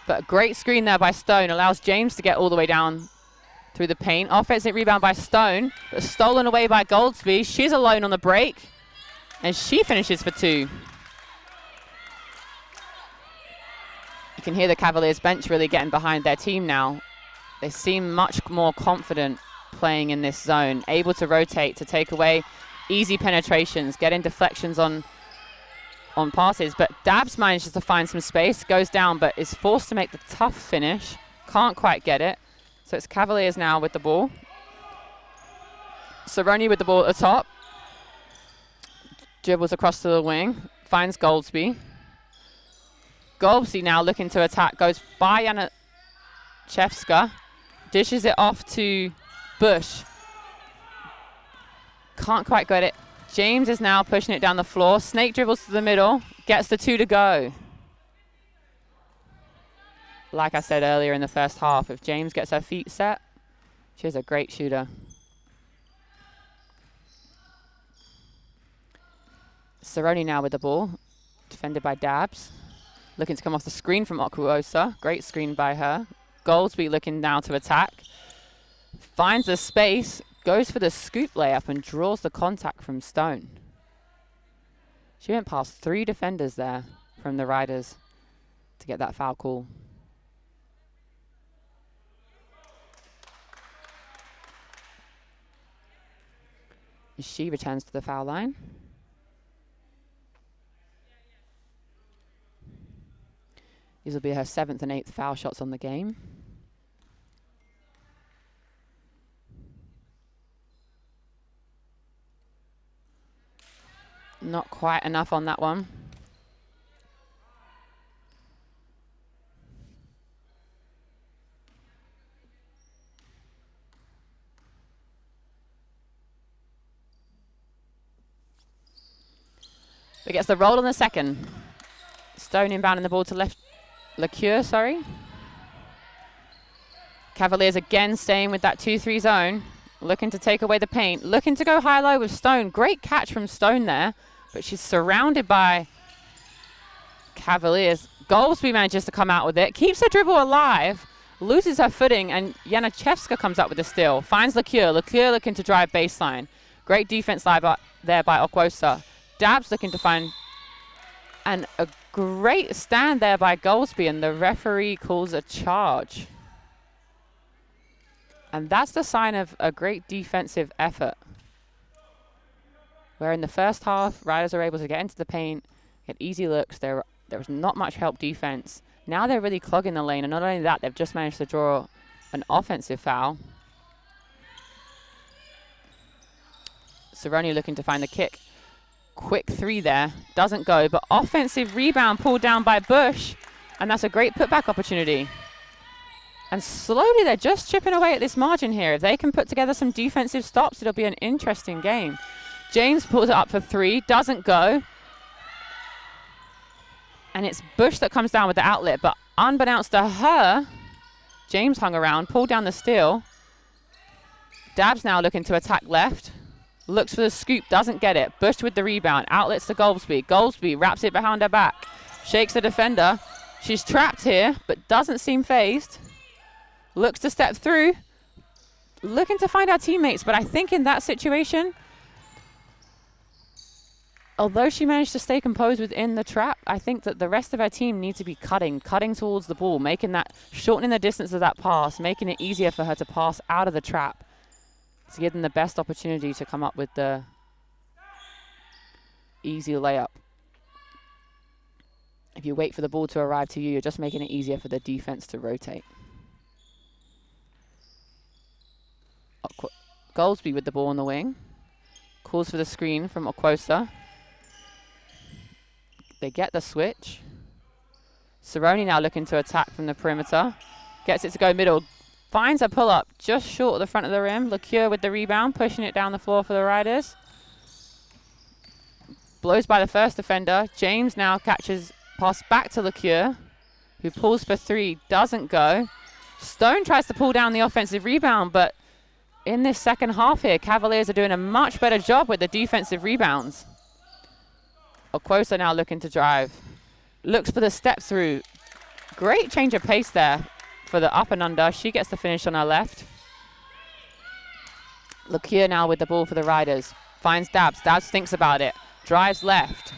But a great screen there by Stone allows James to get all the way down through the paint. Offensive rebound by Stone, but stolen away by Goldsby. She's alone on the break, and she finishes for two. You can hear the Cavaliers bench really getting behind their team now. They seem much more confident playing in this zone, able to rotate, to take away easy penetrations, getting deflections on passes. But Dabbs manages to find some space, goes down, but is forced to make the tough finish. Can't quite get it. So it's Cavaliers now with the ball. Cerrone with the ball at the top. Dribbles across to the wing, finds Goldsby. Goldsby now looking to attack, goes by Janachevska, dishes it off to Bush. Can't quite get it. James is now pushing it down the floor. Snake dribbles to the middle, gets the two to go. Like I said earlier in the first half, if James gets her feet set, she's a great shooter. Cerrone now with the ball, defended by Dabbs. Looking to come off the screen from Okuosa. Great screen by her. Goldsby looking now to attack. Finds the space, goes for the scoop layup and draws the contact from Stone. She went past three defenders there from the Riders to get that foul call. She returns to the foul line. These will be her 7th and 8th foul shots on the game. Not quite enough on that one. But gets the roll on the second. Stone inbounding the ball to left. Lecure, sorry. Cavaliers again staying with that 2-3 zone. Looking to take away the paint. Looking to go high-low with Stone. Great catch from Stone there. But she's surrounded by Cavaliers. Goldsby manages to come out with it. Keeps the dribble alive. Loses her footing. And Janachevska comes up with the steal. Finds Lecure. Lecure looking to drive baseline. Great defense there by Okwosa. Dabbs looking to find... And a great stand there by Goldsby, and the referee calls a charge. And that's the sign of a great defensive effort. Where in the first half, Riders are able to get into the paint, get easy looks. There was not much help defense. Now they're really clogging the lane, and not only that, they've just managed to draw an offensive foul. Cerrone looking to find the kick. Quick three there, doesn't go, but offensive rebound pulled down by Bush, and that's a great putback opportunity. And slowly they're just chipping away at this margin here. If they can put together some defensive stops, it'll be an interesting game. James pulls it up for three, doesn't go. And it's Bush that comes down with the outlet, but unbeknownst to her, James hung around, pulled down the steal. Dabbs now looking to attack left. Looks for the scoop, doesn't get it. Bush with the rebound, outlets to Goldsby. Goldsby wraps it behind her back. Shakes the defender. She's trapped here, but doesn't seem phased. Looks to step through. looking to find our teammates, but I think in that situation, although she managed to stay composed within the trap, I think that the rest of her team need to be cutting towards the ball, shortening the distance of that pass, making it easier for her to pass out of the trap to give them the best opportunity to come up with the easy layup. If you wait for the ball to arrive to you, you're just making it easier for the defense to rotate. Goldsby with the ball on the wing. Calls for the screen from Okwosa. They get the switch. Cerrone now looking to attack from the perimeter. Gets it to go middle. Finds a pull-up just short of the front of the rim. LeCure with the rebound, pushing it down the floor for the Riders. Blows by the first defender. James now catches pass back to LeCure, who pulls for three, doesn't go. Stone tries to pull down the offensive rebound, but in this second half here, Cavaliers are doing a much better job with the defensive rebounds. Okwosa now looking to drive. Looks for the step through. Great change of pace there for the up and under. She gets the finish on her left. LeCure now with the ball for the Riders. Finds Dabbs. Dabbs thinks about it. Drives left.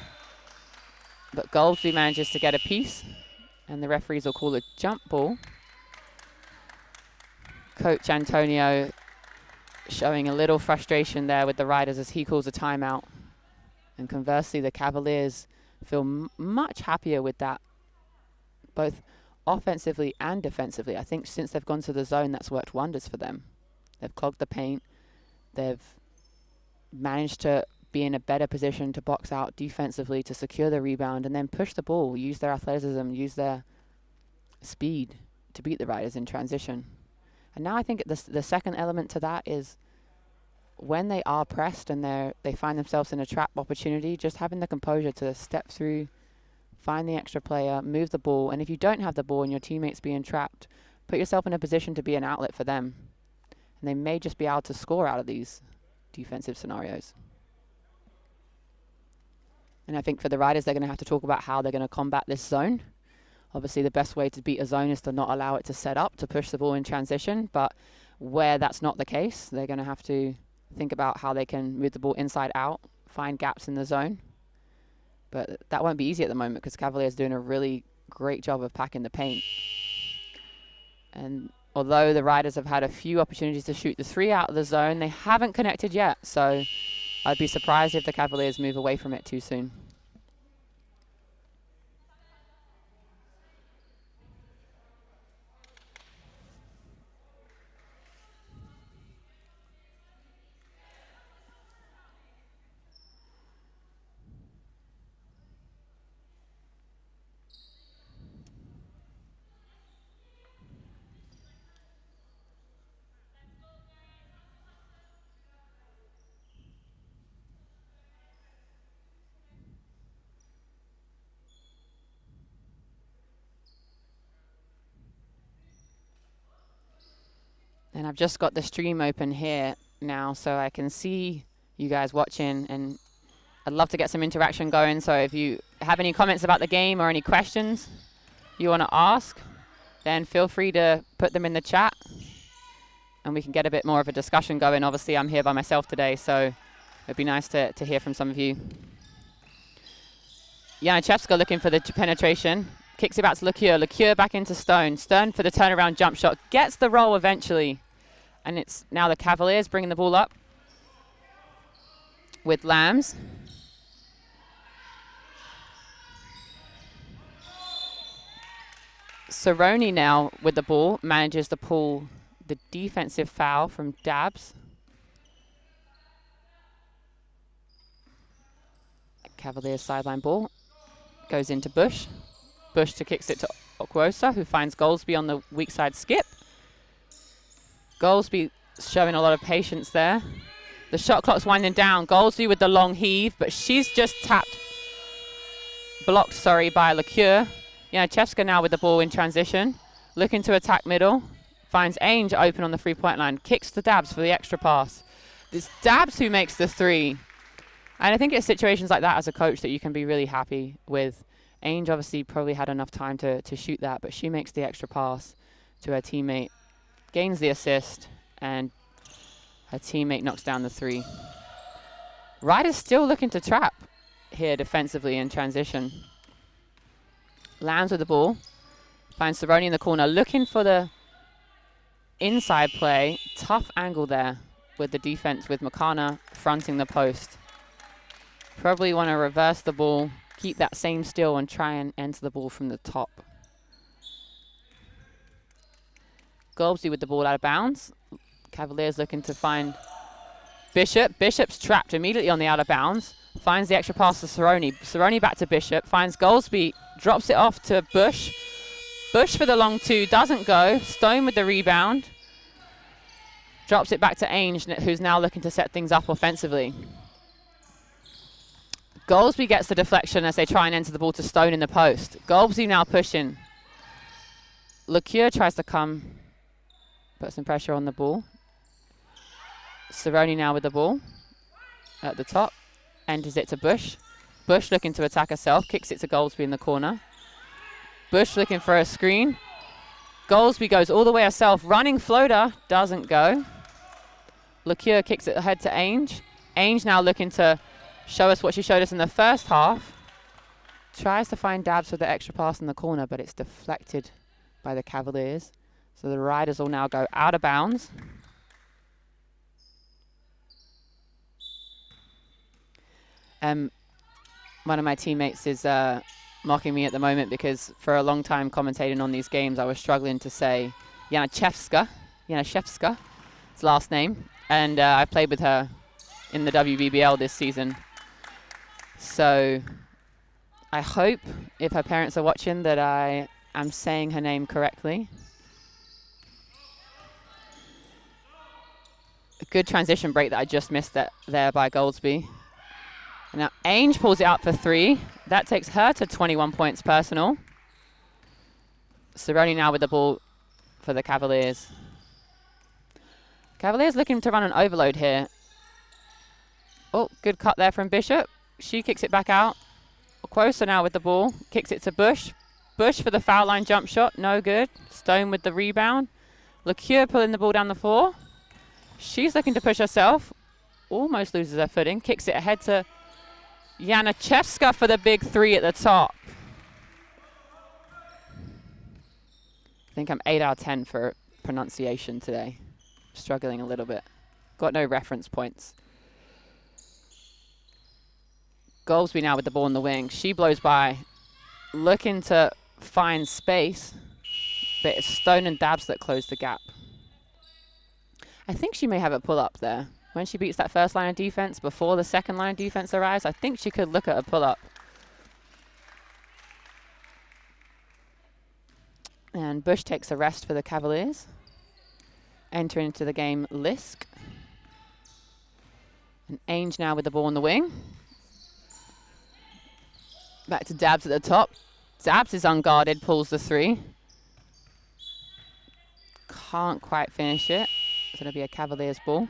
But Goldsby manages to get a piece. And the referees will call a jump ball. Coach Antonio showing a little frustration there with the Riders as he calls a timeout. And conversely, the Cavaliers feel much happier with that, both offensively and defensively. I think since they've gone to the zone, that's worked wonders for them. They've clogged the paint. They've managed to be in a better position to box out defensively, to secure the rebound, and then push the ball, use their athleticism, use their speed to beat the Riders in transition. And now I think the second element to that is when they are pressed and they find themselves in a trap opportunity, just having the composure to step through, find the extra player, move the ball, and if you don't have the ball and your teammates being trapped, put yourself in a position to be an outlet for them. And they may just be able to score out of these defensive scenarios. And I think for the Riders, they're going to have to talk about how they're going to combat this zone. Obviously, the best way to beat a zone is to not allow it to set up, to push the ball in transition. But where that's not the case, they're going to have to think about how they can move the ball inside out, find gaps in the zone. But that won't be easy at the moment because Cavaliers are doing a really great job of packing the paint. And although the Riders have had a few opportunities to shoot the three out of the zone, they haven't connected yet. So I'd be surprised if the Cavaliers move away from it too soon. And I've just got the stream open here now so I can see you guys watching, and I'd love to get some interaction going. So if you have any comments about the game or any questions you want to ask, then feel free to put them in the chat and we can get a bit more of a discussion going. Obviously, I'm here by myself today, so it'd be nice to hear from some of you. Janiszewska looking for the penetration. Kicks it back to LeCure. LeCure back into Stone. Stone for the turnaround jump shot. Gets the roll eventually. And it's now the Cavaliers bringing the ball up with Lambs. Cerrone now with the ball manages to pull the defensive foul from Dabbs. Cavaliers sideline ball. Goes into Bush. Bush kicks it to Okwosa, who finds Goldsby on the weak side skip. Goldsby showing a lot of patience there. The shot clock's winding down. Goldsby with the long heave, but she's just blocked by LeCure. Janiszewska now with the ball in transition. Looking to attack middle. Finds Ainge open on the three-point line. Kicks to Dabbs for the extra pass. It's Dabbs who makes the three. And I think it's situations like that as a coach that you can be really happy with. Ainge obviously probably had enough time to shoot that, but she makes the extra pass to her teammate, gains the assist, and Her teammate knocks down the 3. Ryder's still looking to trap here defensively in transition. Lands with the ball. Finds Cerrone in the corner, looking for the inside play. Tough angle there with the defense, with Makana fronting the post. Probably want to reverse the ball, keep that same steal, and try and enter the ball from the top. Golbsy with the ball out of bounds. Cavaliers looking to find Bishop. Bishop's trapped immediately on the out of bounds. Finds the extra pass to Cerrone. Cerrone back to Bishop. Finds Goldsby. Drops it off to Bush. Bush for the long 2. Doesn't go. Stone with the rebound. Drops it back to Ainge, who's now looking to set things up offensively. Goldsby gets the deflection as they try and enter the ball to Stone in the post. Goldsby now pushing. LeCure tries to come. Put some pressure on the ball. Cerrone now with the ball at the top. Enters it to Bush. Bush looking to attack herself. Kicks it to Goldsby in the corner. Bush looking for a screen. Goldsby goes all the way herself. Running floater. Doesn't go. LeCure kicks it ahead to Ainge. Ainge now looking to show us what she showed us in the first half. Tries to find Dabs with the extra pass in the corner, but it's deflected by the Cavaliers. So the Riders will now go out of bounds. One of my teammates is mocking me at the moment because for a long time commentating on these games, I was struggling to say Janaszewska, it's last name. And I played with her in the WBBL this season. So I hope, if her parents are watching, that I am saying her name correctly. A good transition break that I just missed there by Goldsby. And now Ainge pulls it out for 3. That takes her to 21 points personal. Cerrone now with the ball for the Cavaliers. Cavaliers looking to run an overload here. Oh, good cut there from Bishop. She kicks it back out. Quosa now with the ball. Kicks it to Bush. Bush for the foul line jump shot. No good. Stone with the rebound. LeCure pulling the ball down the floor. She's looking to push herself. Almost loses her footing. Kicks it ahead to Janaszewska for the big 3 at the top. I think I'm 8 out of 10 for pronunciation today. Struggling a little bit. Got no reference points. Goldsby now with the ball in the wing. She blows by. Looking to find space. But it's Stone and Dabs that close the gap. I think she may have a pull-up there. When she beats that first line of defense before the second line of defense arrives, I think she could look at a pull-up. And Bush takes a rest for the Cavaliers. Entering into the game, Lisk. And Ainge now with the ball in the wing. Back to Dabs at the top. Dabs is unguarded, pulls the 3. Can't quite finish it. It's going to be a Cavaliers ball.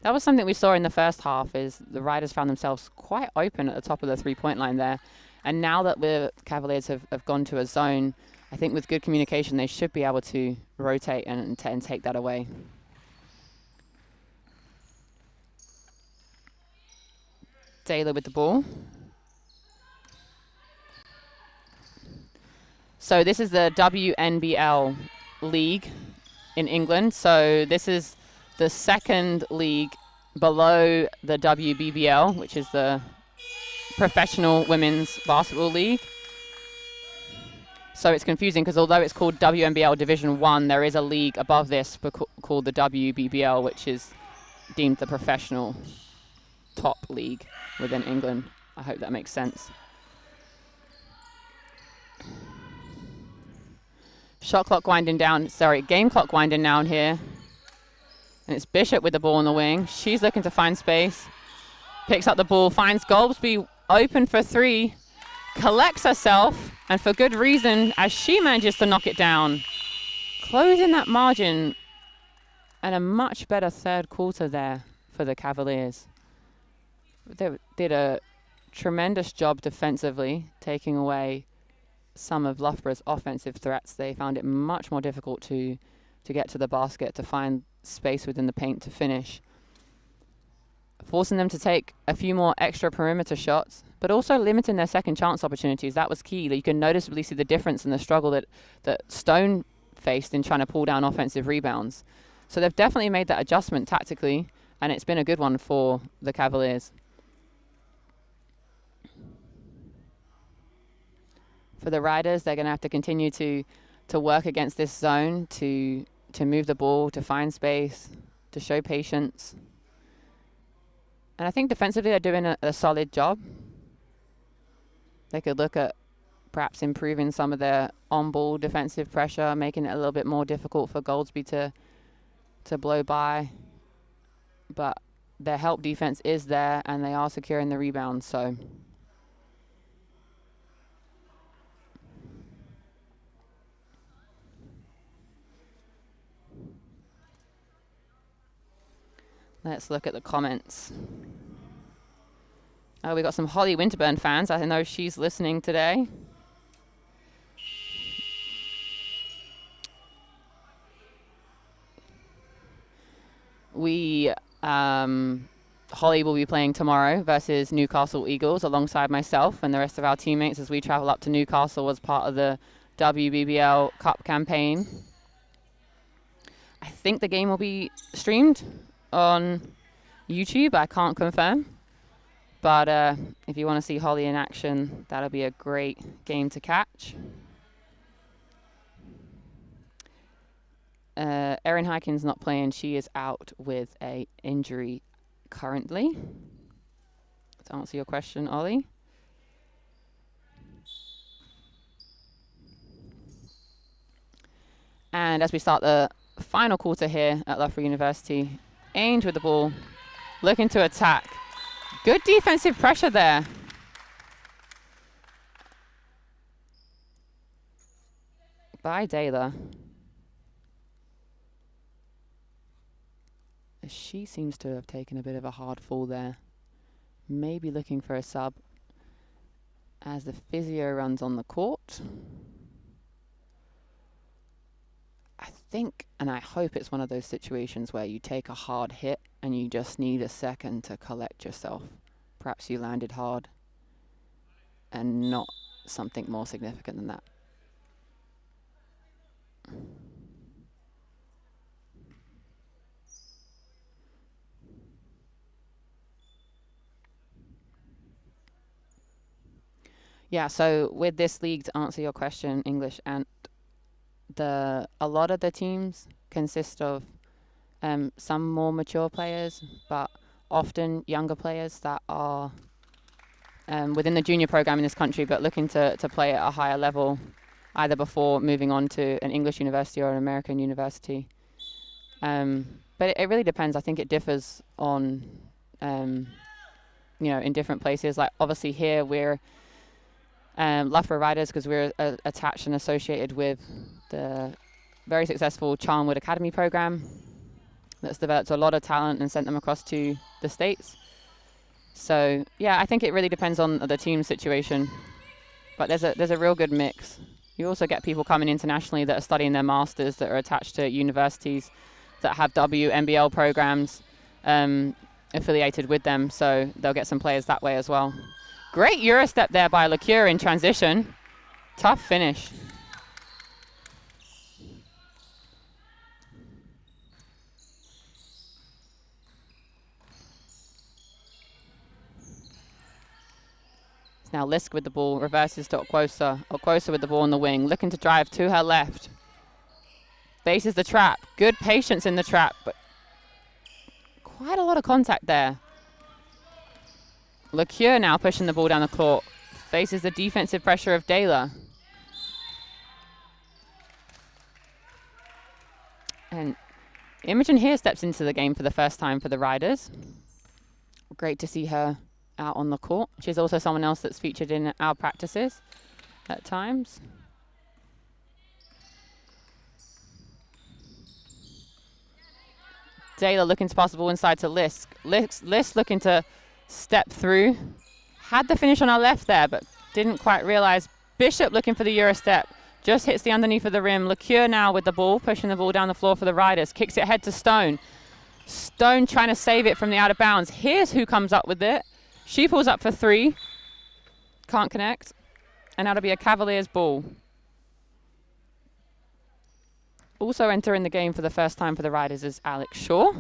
That was something we saw in the first half, is the Riders found themselves quite open at the top of the 3-point line there. And now that the Cavaliers have gone to a zone, I think with good communication, they should be able to rotate and take that away. Taylor with the ball. So this is the WNBL league in England. So this is the second league below the WBBL, which is the Professional Women's Basketball League. So it's confusing because although it's called WNBL Division 1, there is a league above this called the WBBL, which is deemed the professional top league within England. I hope that makes sense. Shot clock winding down, game clock winding down here. And it's Bishop with the ball in the wing. She's looking to find space. Picks up the ball, finds Goldsby open for 3. Collects herself, and for good reason, as she manages to knock it down. Closing that margin, and a much better third quarter there for the Cavaliers. They did a tremendous job defensively, taking away some of Loughborough's offensive threats. They found it much more difficult to get to the basket, to find space within the paint to finish. forcing them to take a few more extra perimeter shots, but also limiting their second chance opportunities. That was key. That you can noticeably see the difference in the struggle that Stone faced in trying to pull down offensive rebounds. So they've definitely made that adjustment tactically, and it's been a good one for the Cavaliers. For the Riders, they're going to have to continue to work against this zone, to move the ball, to find space, to show patience. And I think defensively they're doing a solid job. They could look at perhaps improving some of their on-ball defensive pressure, making it a little bit more difficult for Goldsby to blow by. But their help defense is there, and they are securing the rebounds. So let's look at the comments. Oh, we got some Holly Winterburn fans. I know she's listening today. Holly will be playing tomorrow versus Newcastle Eagles alongside myself and the rest of our teammates as we travel up to Newcastle as part of the WBBL Cup campaign. I think the game will be streamed on YouTube. I can't confirm. But if you want to see Holly in action, that'll be a great game to catch. Erin Hyken's not playing. She is out with a injury currently. To answer your question, Ollie. And as we start the final quarter here at Loughborough University, Ainge with the ball, looking to attack. Good defensive pressure there. By Dayla. She seems to have taken a bit of a hard fall there. Maybe looking for a sub as the physio runs on the court. I think, and I hope it's one of those situations where you take a hard hit and you just need a second to collect yourself. Perhaps you landed hard and not something more significant than that. Yeah, so with this league, to answer your question, English, and a lot of the teams consist of some more mature players, but often younger players that are within the junior program in this country, but looking to play at a higher level, either before moving on to an English university or an American university. But it really depends. I think it differs on, in different places. Like obviously here we're Loughborough Riders because we're attached and associated with the very successful Charnwood Academy program that's developed a lot of talent and sent them across to the States. So yeah, I think it really depends on the team situation, but there's a real good mix. You also get people coming internationally that are studying their masters that are attached to universities that have WNBL programs affiliated with them, so they'll get some players that way as well. Great Euro step there by LeCure in transition. Tough finish. It's now Lisk with the ball, reverses to Okwosa. Okwosa with the ball on the wing, looking to drive to her left. Faces the trap. Good patience in the trap, but quite a lot of contact there. LeCure now pushing the ball down the court. Faces the defensive pressure of Dayla. And Imogen here steps into the game for the first time for the Riders. Great to see her out on the court. She's also someone else that's featured in our practices at times. Dayla looking to pass the ball inside to Lisk. Lisk looking to step through. Had the finish on our left there, but didn't quite realize. Bishop looking for the Euro step. Just hits the underneath of the rim. LeCure now with the ball, pushing the ball down the floor for the Riders. Kicks it head to Stone. Stone trying to save it from the out of bounds. Here's who comes up with it. She pulls up for 3. Can't connect. And that'll be a Cavaliers ball. Also entering the game for the first time for the Riders is Alex Shaw.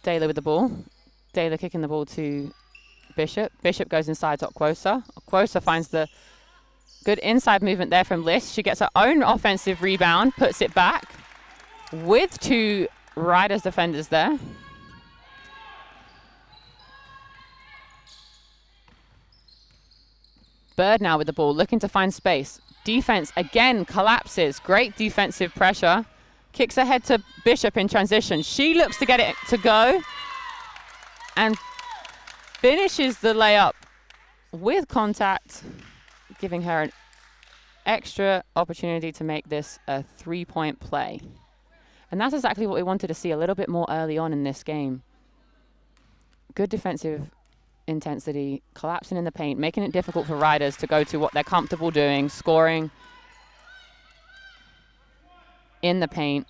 Taylor with the ball. Taylor kicking the ball to Bishop. Bishop goes inside to Okwosa. Okwosa finds the good inside movement there from Liss. She gets her own offensive rebound, puts it back with 2 Riders defenders there. Bird now with the ball, looking to find space. Defense again collapses. Great defensive pressure. Kicks ahead to Bishop in transition. She looks to get it to go and finishes the layup with contact, giving her an extra opportunity to make this a 3-point play. And that's exactly what we wanted to see a little bit more early on in this game. Good defensive intensity, collapsing in the paint, making it difficult for Riders to go to what they're comfortable doing, scoring in the paint,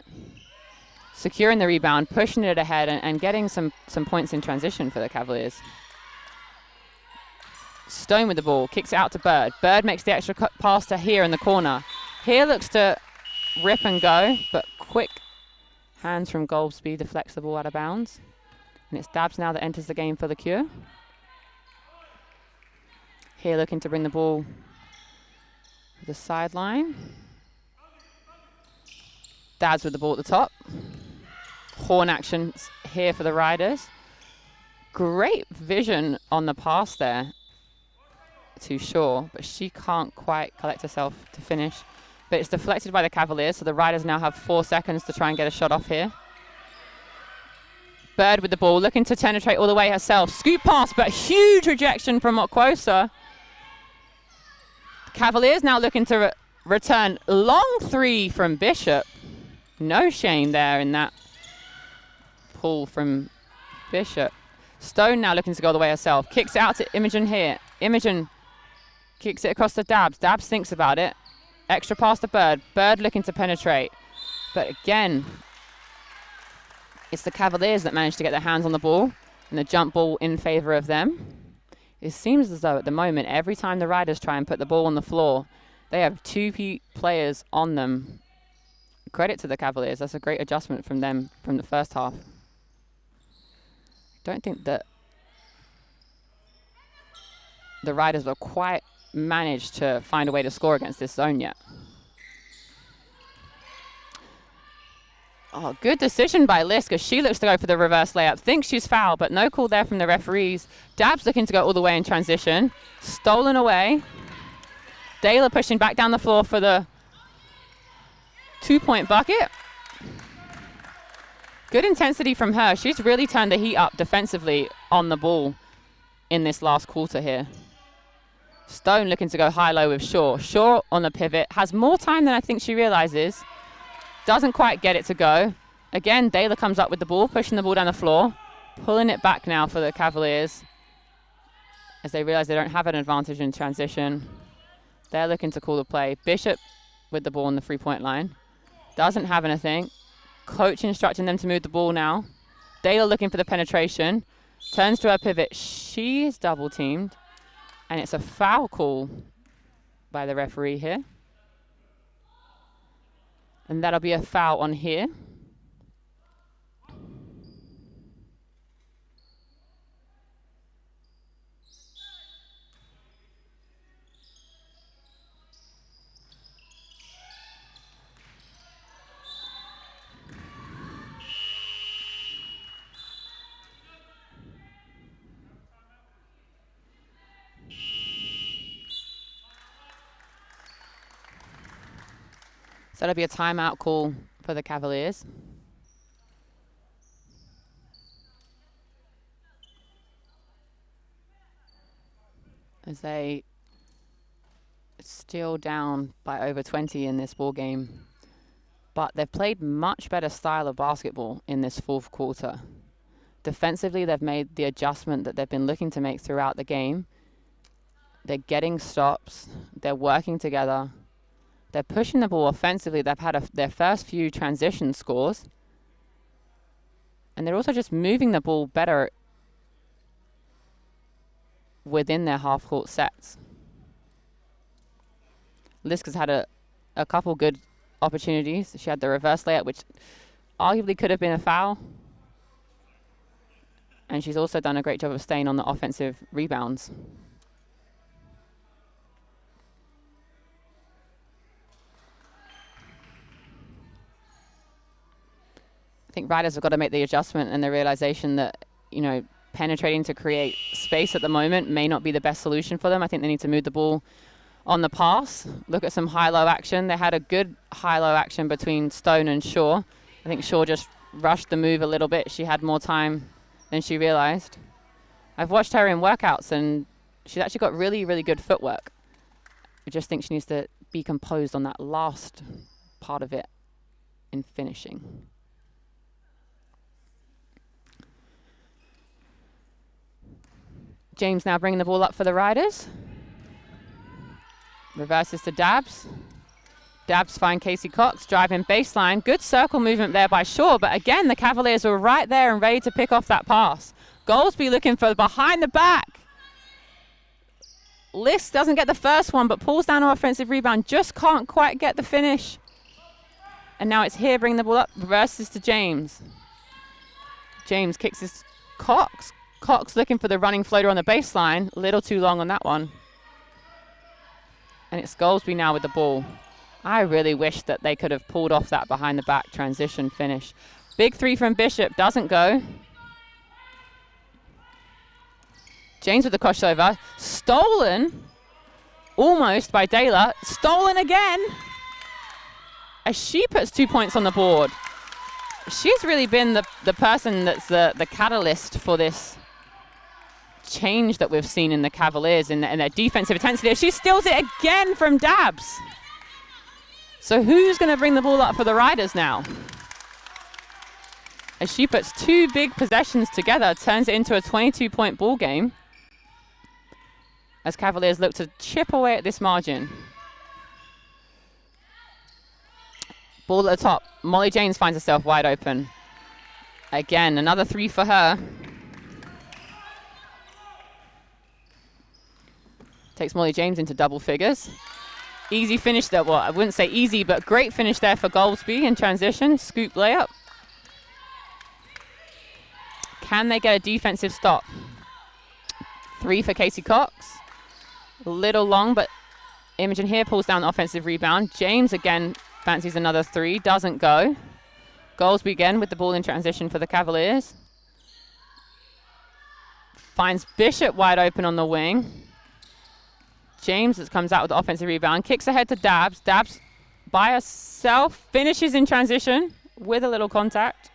securing the rebound, pushing it ahead, and getting some points in transition for the Cavaliers. Stone with the ball, kicks it out to Bird. Bird makes the extra pass to Here in the corner. Here looks to rip and go, but quick hands from Goldsby deflects the ball out of bounds. And it's Dabbs now that enters the game for the Cure. Here looking to bring the ball to the sideline. Dabbs with the ball at the top. Horn actions here for the Riders. Great vision on the pass there to Shaw, but she can't quite collect herself to finish. But it's deflected by the Cavaliers, so the Riders now have 4 seconds to try and get a shot off here. Bird with the ball, looking to penetrate all the way herself. Scoop pass, but huge rejection from Okwosa. Cavaliers now looking to return long 3 from Bishop. No shame there in that pull from Bishop. Stone now looking to go all the way herself. Kicks it out to Imogen here. Imogen kicks it across to Dabbs. Dabbs thinks about it. Extra pass to Bird. Bird looking to penetrate. But again, it's the Cavaliers that managed to get their hands on the ball and the jump ball in favor of them. It seems as though at the moment, every time the Riders try and put the ball on the floor, they have 2 players on them. Credit to the Cavaliers. That's a great adjustment from them from the first half. I don't think that the Riders have quite managed to find a way to score against this zone yet. Oh, good decision by Liss, because she looks to go for the reverse layup. Thinks she's fouled, but no call there from the referees. Dabbs looking to go all the way in transition. Stolen away. Taylor pushing back down the floor for the 2-point bucket. Good intensity from her. She's really turned the heat up defensively on the ball in this last quarter here. Stone looking to go high-low with Shaw. Shaw on the pivot. Has more time than I think she realizes. Doesn't quite get it to go. Again, Taylor comes up with the ball, pushing the ball down the floor. Pulling it back now for the Cavaliers as they realize they don't have an advantage in transition. They're looking to call the play. Bishop with the ball on the 3-point line. Doesn't have anything. Coach instructing them to move the ball now. Taylor looking for the penetration. Turns to her pivot. She's double teamed. And it's a foul call by the referee here. And that'll be a foul on here. So that'll be a timeout call for the Cavaliers. As they still down by over 20 in this ball game. But they've played much better style of basketball in this 4th quarter. Defensively, they've made the adjustment that they've been looking to make throughout the game. They're getting stops. They're working together. They're pushing the ball offensively. They've had their first few transition scores. And they're also just moving the ball better within their half-court sets. Lisk has had a couple good opportunities. She had the reverse layup, which arguably could have been a foul. And she's also done a great job of staying on the offensive rebounds. I think riders have got to make the adjustment and the realization that, you know, penetrating to create space at the moment may not be the best solution for them. I think they need to move the ball on the pass. Look at some high-low action. They had a good high-low action between Stone and Shaw. I think Shaw just rushed the move a little bit. She had more time than she realized. I've watched her in workouts, and she's actually got really, really good footwork. I just think she needs to be composed on that last part of it in finishing. James now bringing the ball up for the Riders. Reverses to Dabbs. Dabbs find Casey Cox, driving baseline. Good circle movement there by Shaw, but again, the Cavaliers were right there and ready to pick off that pass. Goldsby looking for behind the back. Lisk doesn't get the first one, but pulls down an offensive rebound. Just can't quite get the finish. And now it's here, bringing the ball up. Reverses to James. James kicks his Cox. Cox looking for the running floater on the baseline. A little too long on that one. And it's Goldsby now with the ball. I really wish that they could have pulled off that behind the back transition finish. Big three from Bishop, doesn't go. James with the crossover. Stolen almost by Dayla. Stolen again as she puts 2 points on the board. She's really been the person that's the catalyst for this change that we've seen in the Cavaliers in their defensive intensity. She steals it again from Dabbs. So who's going to bring the ball up for the Riders now? As she puts two big possessions together, turns it into a 22-point ball game. As Cavaliers look to chip away at this margin. Ball at the top. Molly James finds herself wide open. Again, another three for her. Takes Molly James into double figures. Easy finish there. Well, I wouldn't say easy, but great finish there for Goldsby in transition. Scoop layup. Can they get a defensive stop? Three for Casey Cox. A little long, but Imogen here pulls down the offensive rebound. James again fancies another three. Doesn't go. Goldsby again with the ball in transition for the Cavaliers. Finds Bishop wide open on the wing. James that comes out with the offensive rebound. Kicks ahead to Dabbs. Dabbs by herself. Finishes in transition with a little contact.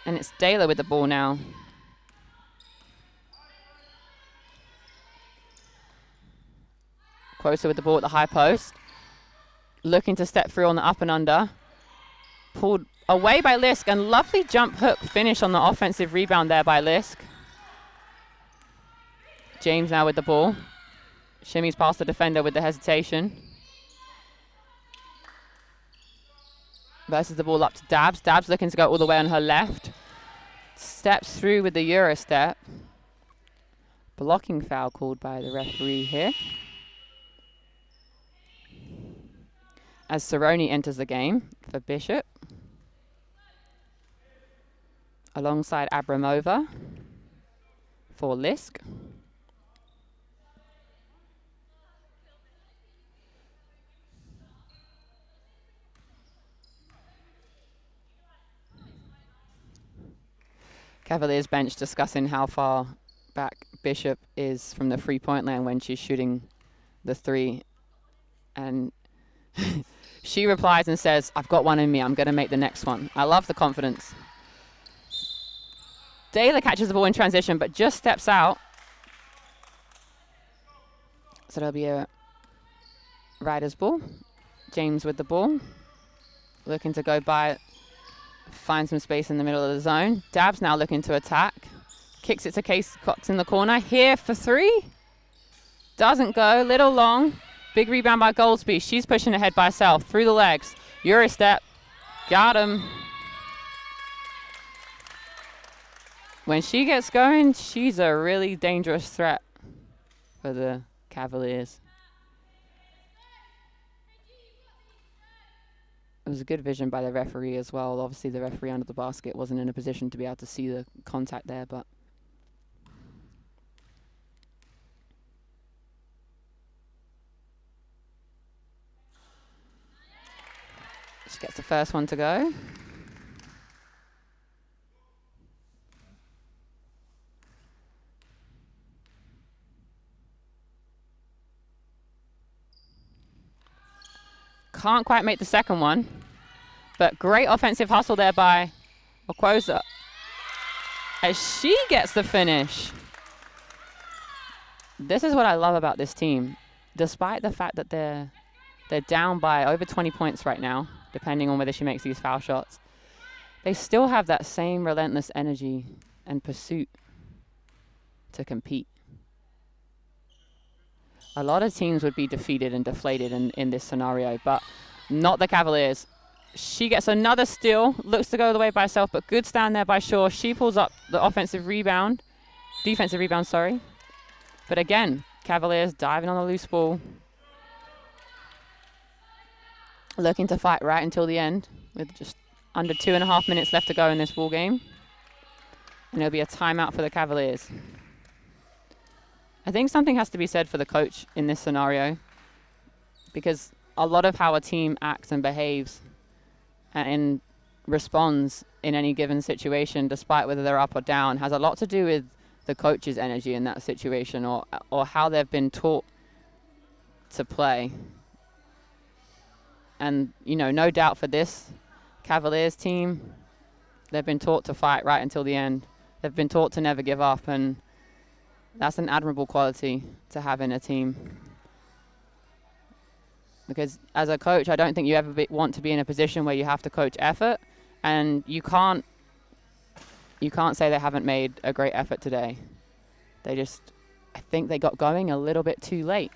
And it's Dayla with the ball now. Quota with the ball at the high post. Looking to step through on the up and under. Pulled away by Lisk, and lovely jump hook finish on the offensive rebound there by Lisk. James now with the ball. Shimmies past the defender with the hesitation. Versus the ball up to Dabbs. Dabbs looking to go all the way on her left. Steps through with the Euro step. Blocking foul called by the referee here. As Cerrone enters the game for Bishop. Alongside Abramova for Lisk. Cavaliers bench discussing how far back Bishop is from the three-point line when she's shooting the three. And she replies and says, "I've got one in me. I'm going to make the next one." I love the confidence. Dayla catches the ball in transition, but just steps out. So there'll be a Riders ball. James with the ball. Looking to go by Finds some space in the middle of the zone. Dabs now looking to attack. Kicks it to Case Cox in the corner. Here for three. Doesn't go. Little long. Big rebound by Goldsby. She's pushing ahead by herself. Through the legs. Euro step. Got him. When she gets going, she's a really dangerous threat for the Cavaliers. It was a good vision by the referee as well. Obviously, the referee under the basket wasn't in a position to be able to see the contact there, but she gets the first one to go. Can't quite make the second one, but great offensive hustle there by Okwosa as she gets the finish. This is what I love about this team. Despite the fact that they're down by over 20 points right now, depending on whether she makes these foul shots, they still have that same relentless energy and pursuit to compete. A lot of teams would be defeated and deflated in this scenario, but not the Cavaliers. She gets another steal, looks to go the way by herself, but good stand there by Shaw. She pulls up the defensive rebound, sorry. But again, Cavaliers diving on the loose ball. Looking to fight right until the end with just under 2.5 minutes left to go in this ball game. And it'll be a timeout for the Cavaliers. I think something has to be said for the coach in this scenario, because a lot of how a team acts and behaves and responds in any given situation, despite whether they're up or down, has a lot to do with the coach's energy in that situation, or how they've been taught to play. And, you know, no doubt for this Cavaliers team, they've been taught to fight right until the end. They've been taught to never give up, and that's an admirable quality to have in a team. Because as a coach, I don't think you ever want to be in a position where you have to coach effort, and you can't say they haven't made a great effort today. I think they got going a little bit too late.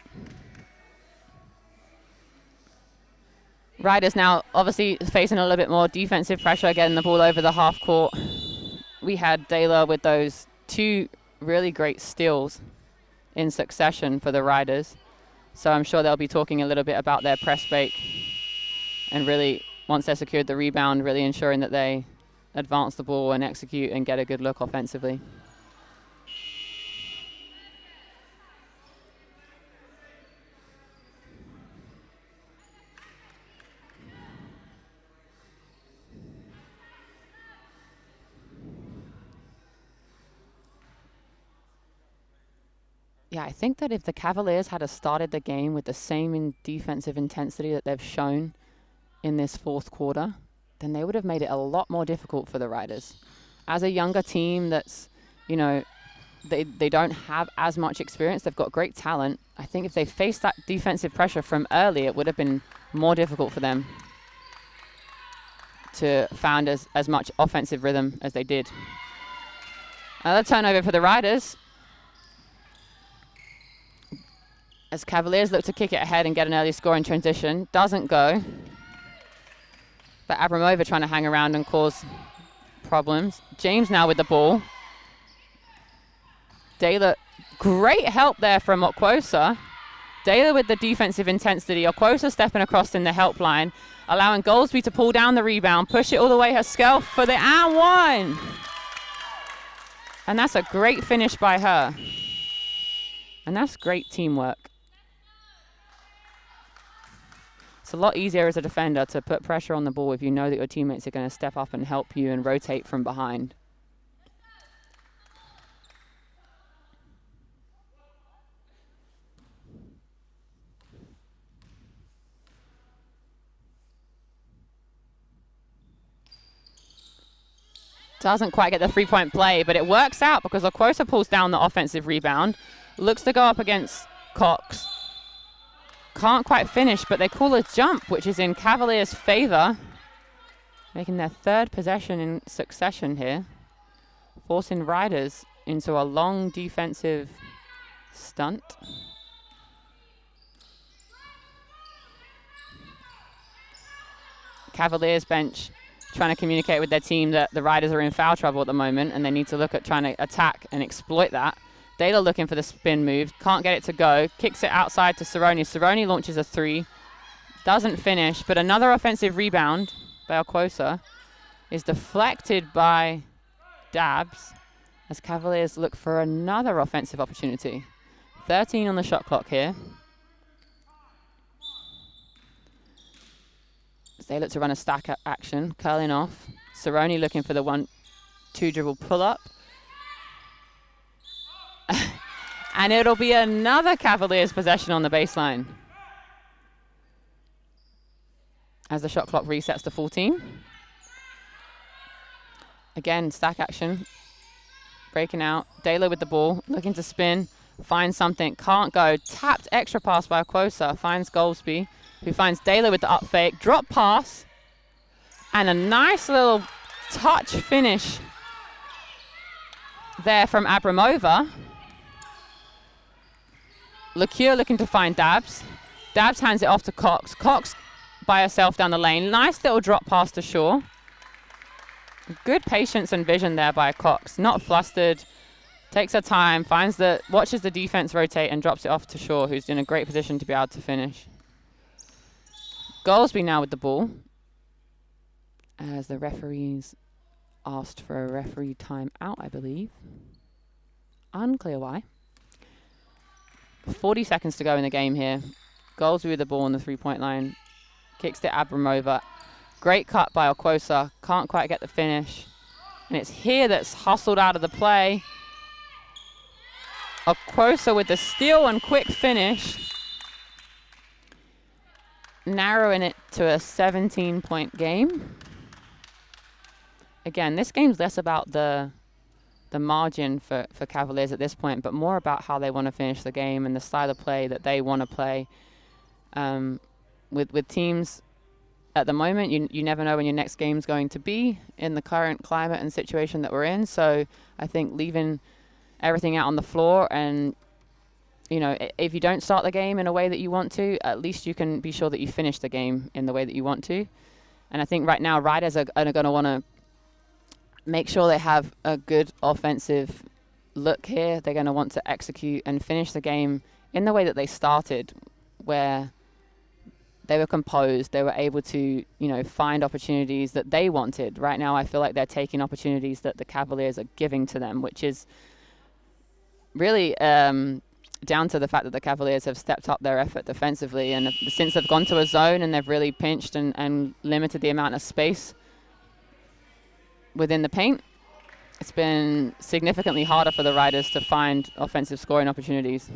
Riders now obviously facing a little bit more defensive pressure, getting the ball over the half court. We had Dayla with those two really great steals in succession for the Riders. So I'm sure they'll be talking a little bit about their press break and really, once they're secured the rebound, really ensuring that they advance the ball and execute and get a good look offensively. Yeah, I think that if the Cavaliers had started the game with the same defensive intensity that they've shown in this fourth quarter, then they would have made it a lot more difficult for the Riders. As a younger team that's, you know, they don't have as much experience, they've got great talent. I think if they faced that defensive pressure from early, it would have been more difficult for them to find as much offensive rhythm as they did. Another turnover for the Riders, as Cavaliers look to kick it ahead and get an early score in transition. Doesn't go. But Abramova trying to hang around and cause problems. James now with the ball. Dayla, great help there from Okwosa. Dayla with the defensive intensity. Okwosa stepping across in the help line, allowing Goldsby to pull down the rebound, push it all the way herself for the and one. And that's a great finish by her. And that's great teamwork. It's a lot easier as a defender to put pressure on the ball if you know that your teammates are going to step up and help you and rotate from behind. Doesn't quite get the three-point play, but it works out because Okwosa pulls down the offensive rebound. Looks to go up against Cox. Can't quite finish, but they call a jump, which is in Cavaliers' favor. making their third possession in succession here, forcing Riders into a long defensive stunt. Cavaliers bench trying to communicate with their team that the Riders are in foul trouble at the moment and they need to look at trying to attack and exploit that. Dela looking for the spin move, can't get it to go, kicks it outside to Cerrone. Cerrone launches a 3, doesn't finish, but another offensive rebound by Alquosa is deflected by Dabs as Cavaliers look for another offensive opportunity. 13 on the shot clock here. As they look to run a stack action, curling off. Cerrone looking for the 1-2 dribble pull up. And it'll be another Cavaliers possession on the baseline as the shot clock resets to 14. Again, stack action, breaking out. Dela with the ball, looking to spin, finds something, can't go. Tapped extra pass by Aquosa, finds Goldsby, who finds Dela with the up fake, drop pass, and a nice little touch finish there from Abramova. LeCure looking to find Dabs. Dabs hands it off to Cox. Cox by herself down the lane. Nice little drop pass to Shaw. Good patience and vision there by Cox. Not flustered. Takes her time. Watches the defense rotate and drops it off to Shaw, who's in a great position to be able to finish. Goldsby now with the ball, as the referees asked for a referee timeout, I believe. Unclear why. 40 seconds to go in the game here. Goldsby with the ball on the 3-point line. Kicks to Abramova. Great cut by Alquosa. Can't quite get the finish. And it's here that's hustled out of the play. Alquosa with the steal and quick finish, narrowing it to a 17-point game. Again, this game's less about the margin for Cavaliers at this point, but more about how they want to finish the game and the style of play that they want to play. With teams at the moment, you never know when your next game's going to be in the current climate and situation that we're in. So I think leaving everything out on the floor, and if you don't start the game in a way that you want to, at least you can be sure that you finish the game in the way that you want to. And I think right now Riders are going to want to make sure they have a good offensive look here. They're going to want to execute and finish the game in the way that they started, where they were composed. They were able to, find opportunities that they wanted. Right now, I feel like they're taking opportunities that the Cavaliers are giving to them, which is really down to the fact that the Cavaliers have stepped up their effort defensively. And since they've gone to a zone and they've really pinched and limited the amount of space within the paint, it's been significantly harder for the Riders to find offensive scoring opportunities.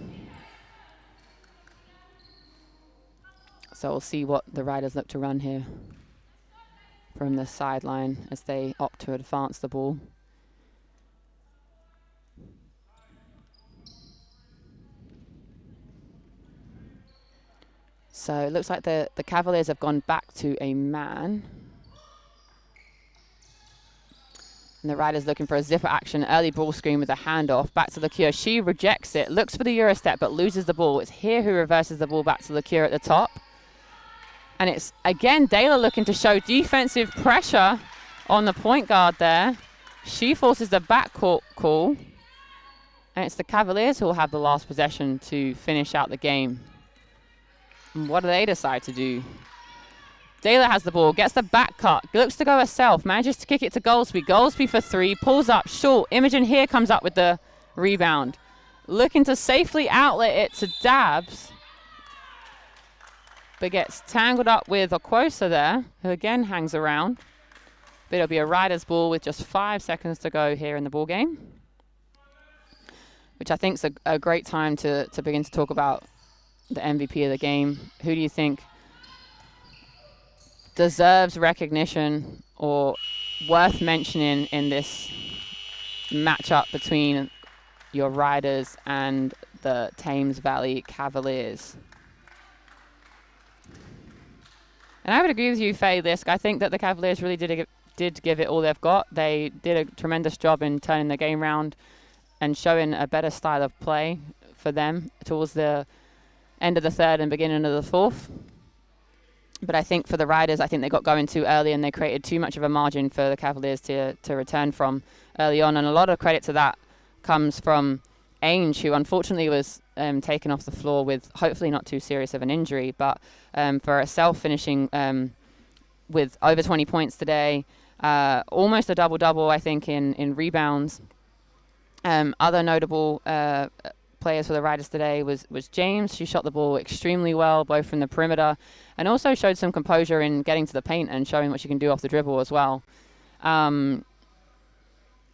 So we'll see what the Riders look to run here from the sideline as they opt to advance the ball. So it looks like the Cavaliers have gone back to a man. And the Riders looking for a zipper action, early ball screen with a handoff. Back to LeCure. She rejects it, looks for the Euro step, but loses the ball. It's here who reverses the ball back to LeCure at the top. And it's, again, Dela looking to show defensive pressure on the point guard there. She forces the backcourt call. And it's the Cavaliers who will have the last possession to finish out the game. And what do they decide to do? Dela has the ball, gets the back cut, looks to go herself, manages to kick it to Goldsby. Goldsby for 3, pulls up, short. Imogen here comes up with the rebound. Looking to safely outlet it to Dabs, but gets tangled up with Aquosa there, who again hangs around. But it'll be a Riders ball with just 5 seconds to go here in the ball game, which I think is a great time to begin to talk about the MVP of the game. Who do you think deserves recognition or worth mentioning in this matchup between your Riders and the Thames Valley Cavaliers? And I would agree with you, Faye Lisk. I think that the Cavaliers really did give it all they've got. They did a tremendous job in turning the game round and showing a better style of play for them towards the end of the third and beginning of the fourth. But I think for the Riders, I think they got going too early and they created too much of a margin for the Cavaliers to return from early on. And a lot of credit to that comes from Ainge, who unfortunately was taken off the floor with hopefully not too serious of an injury, but for herself finishing with over 20 points today, almost a double-double, I think, in rebounds. Other notable players for the Riders today was James. She shot the ball extremely well, both from the perimeter, and also showed some composure in getting to the paint and showing what she can do off the dribble as well.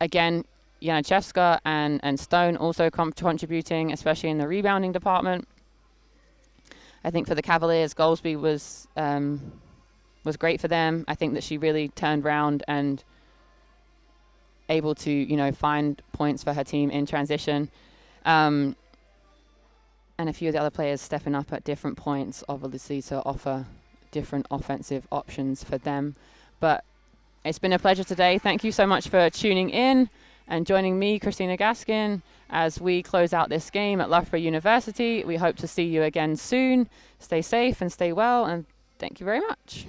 Again, Janaczewska and Stone also contributing, especially in the rebounding department. I think for the Cavaliers, Goldsby was great for them. I think that she really turned around and able to, find points for her team in transition. And a few of the other players stepping up at different points, obviously, to offer different offensive options for them. But it's been a pleasure today. Thank you so much for tuning in and joining me, Christina Gaskin, as we close out this game at Loughborough University. We hope to see you again soon. Stay safe and stay well, and thank you very much.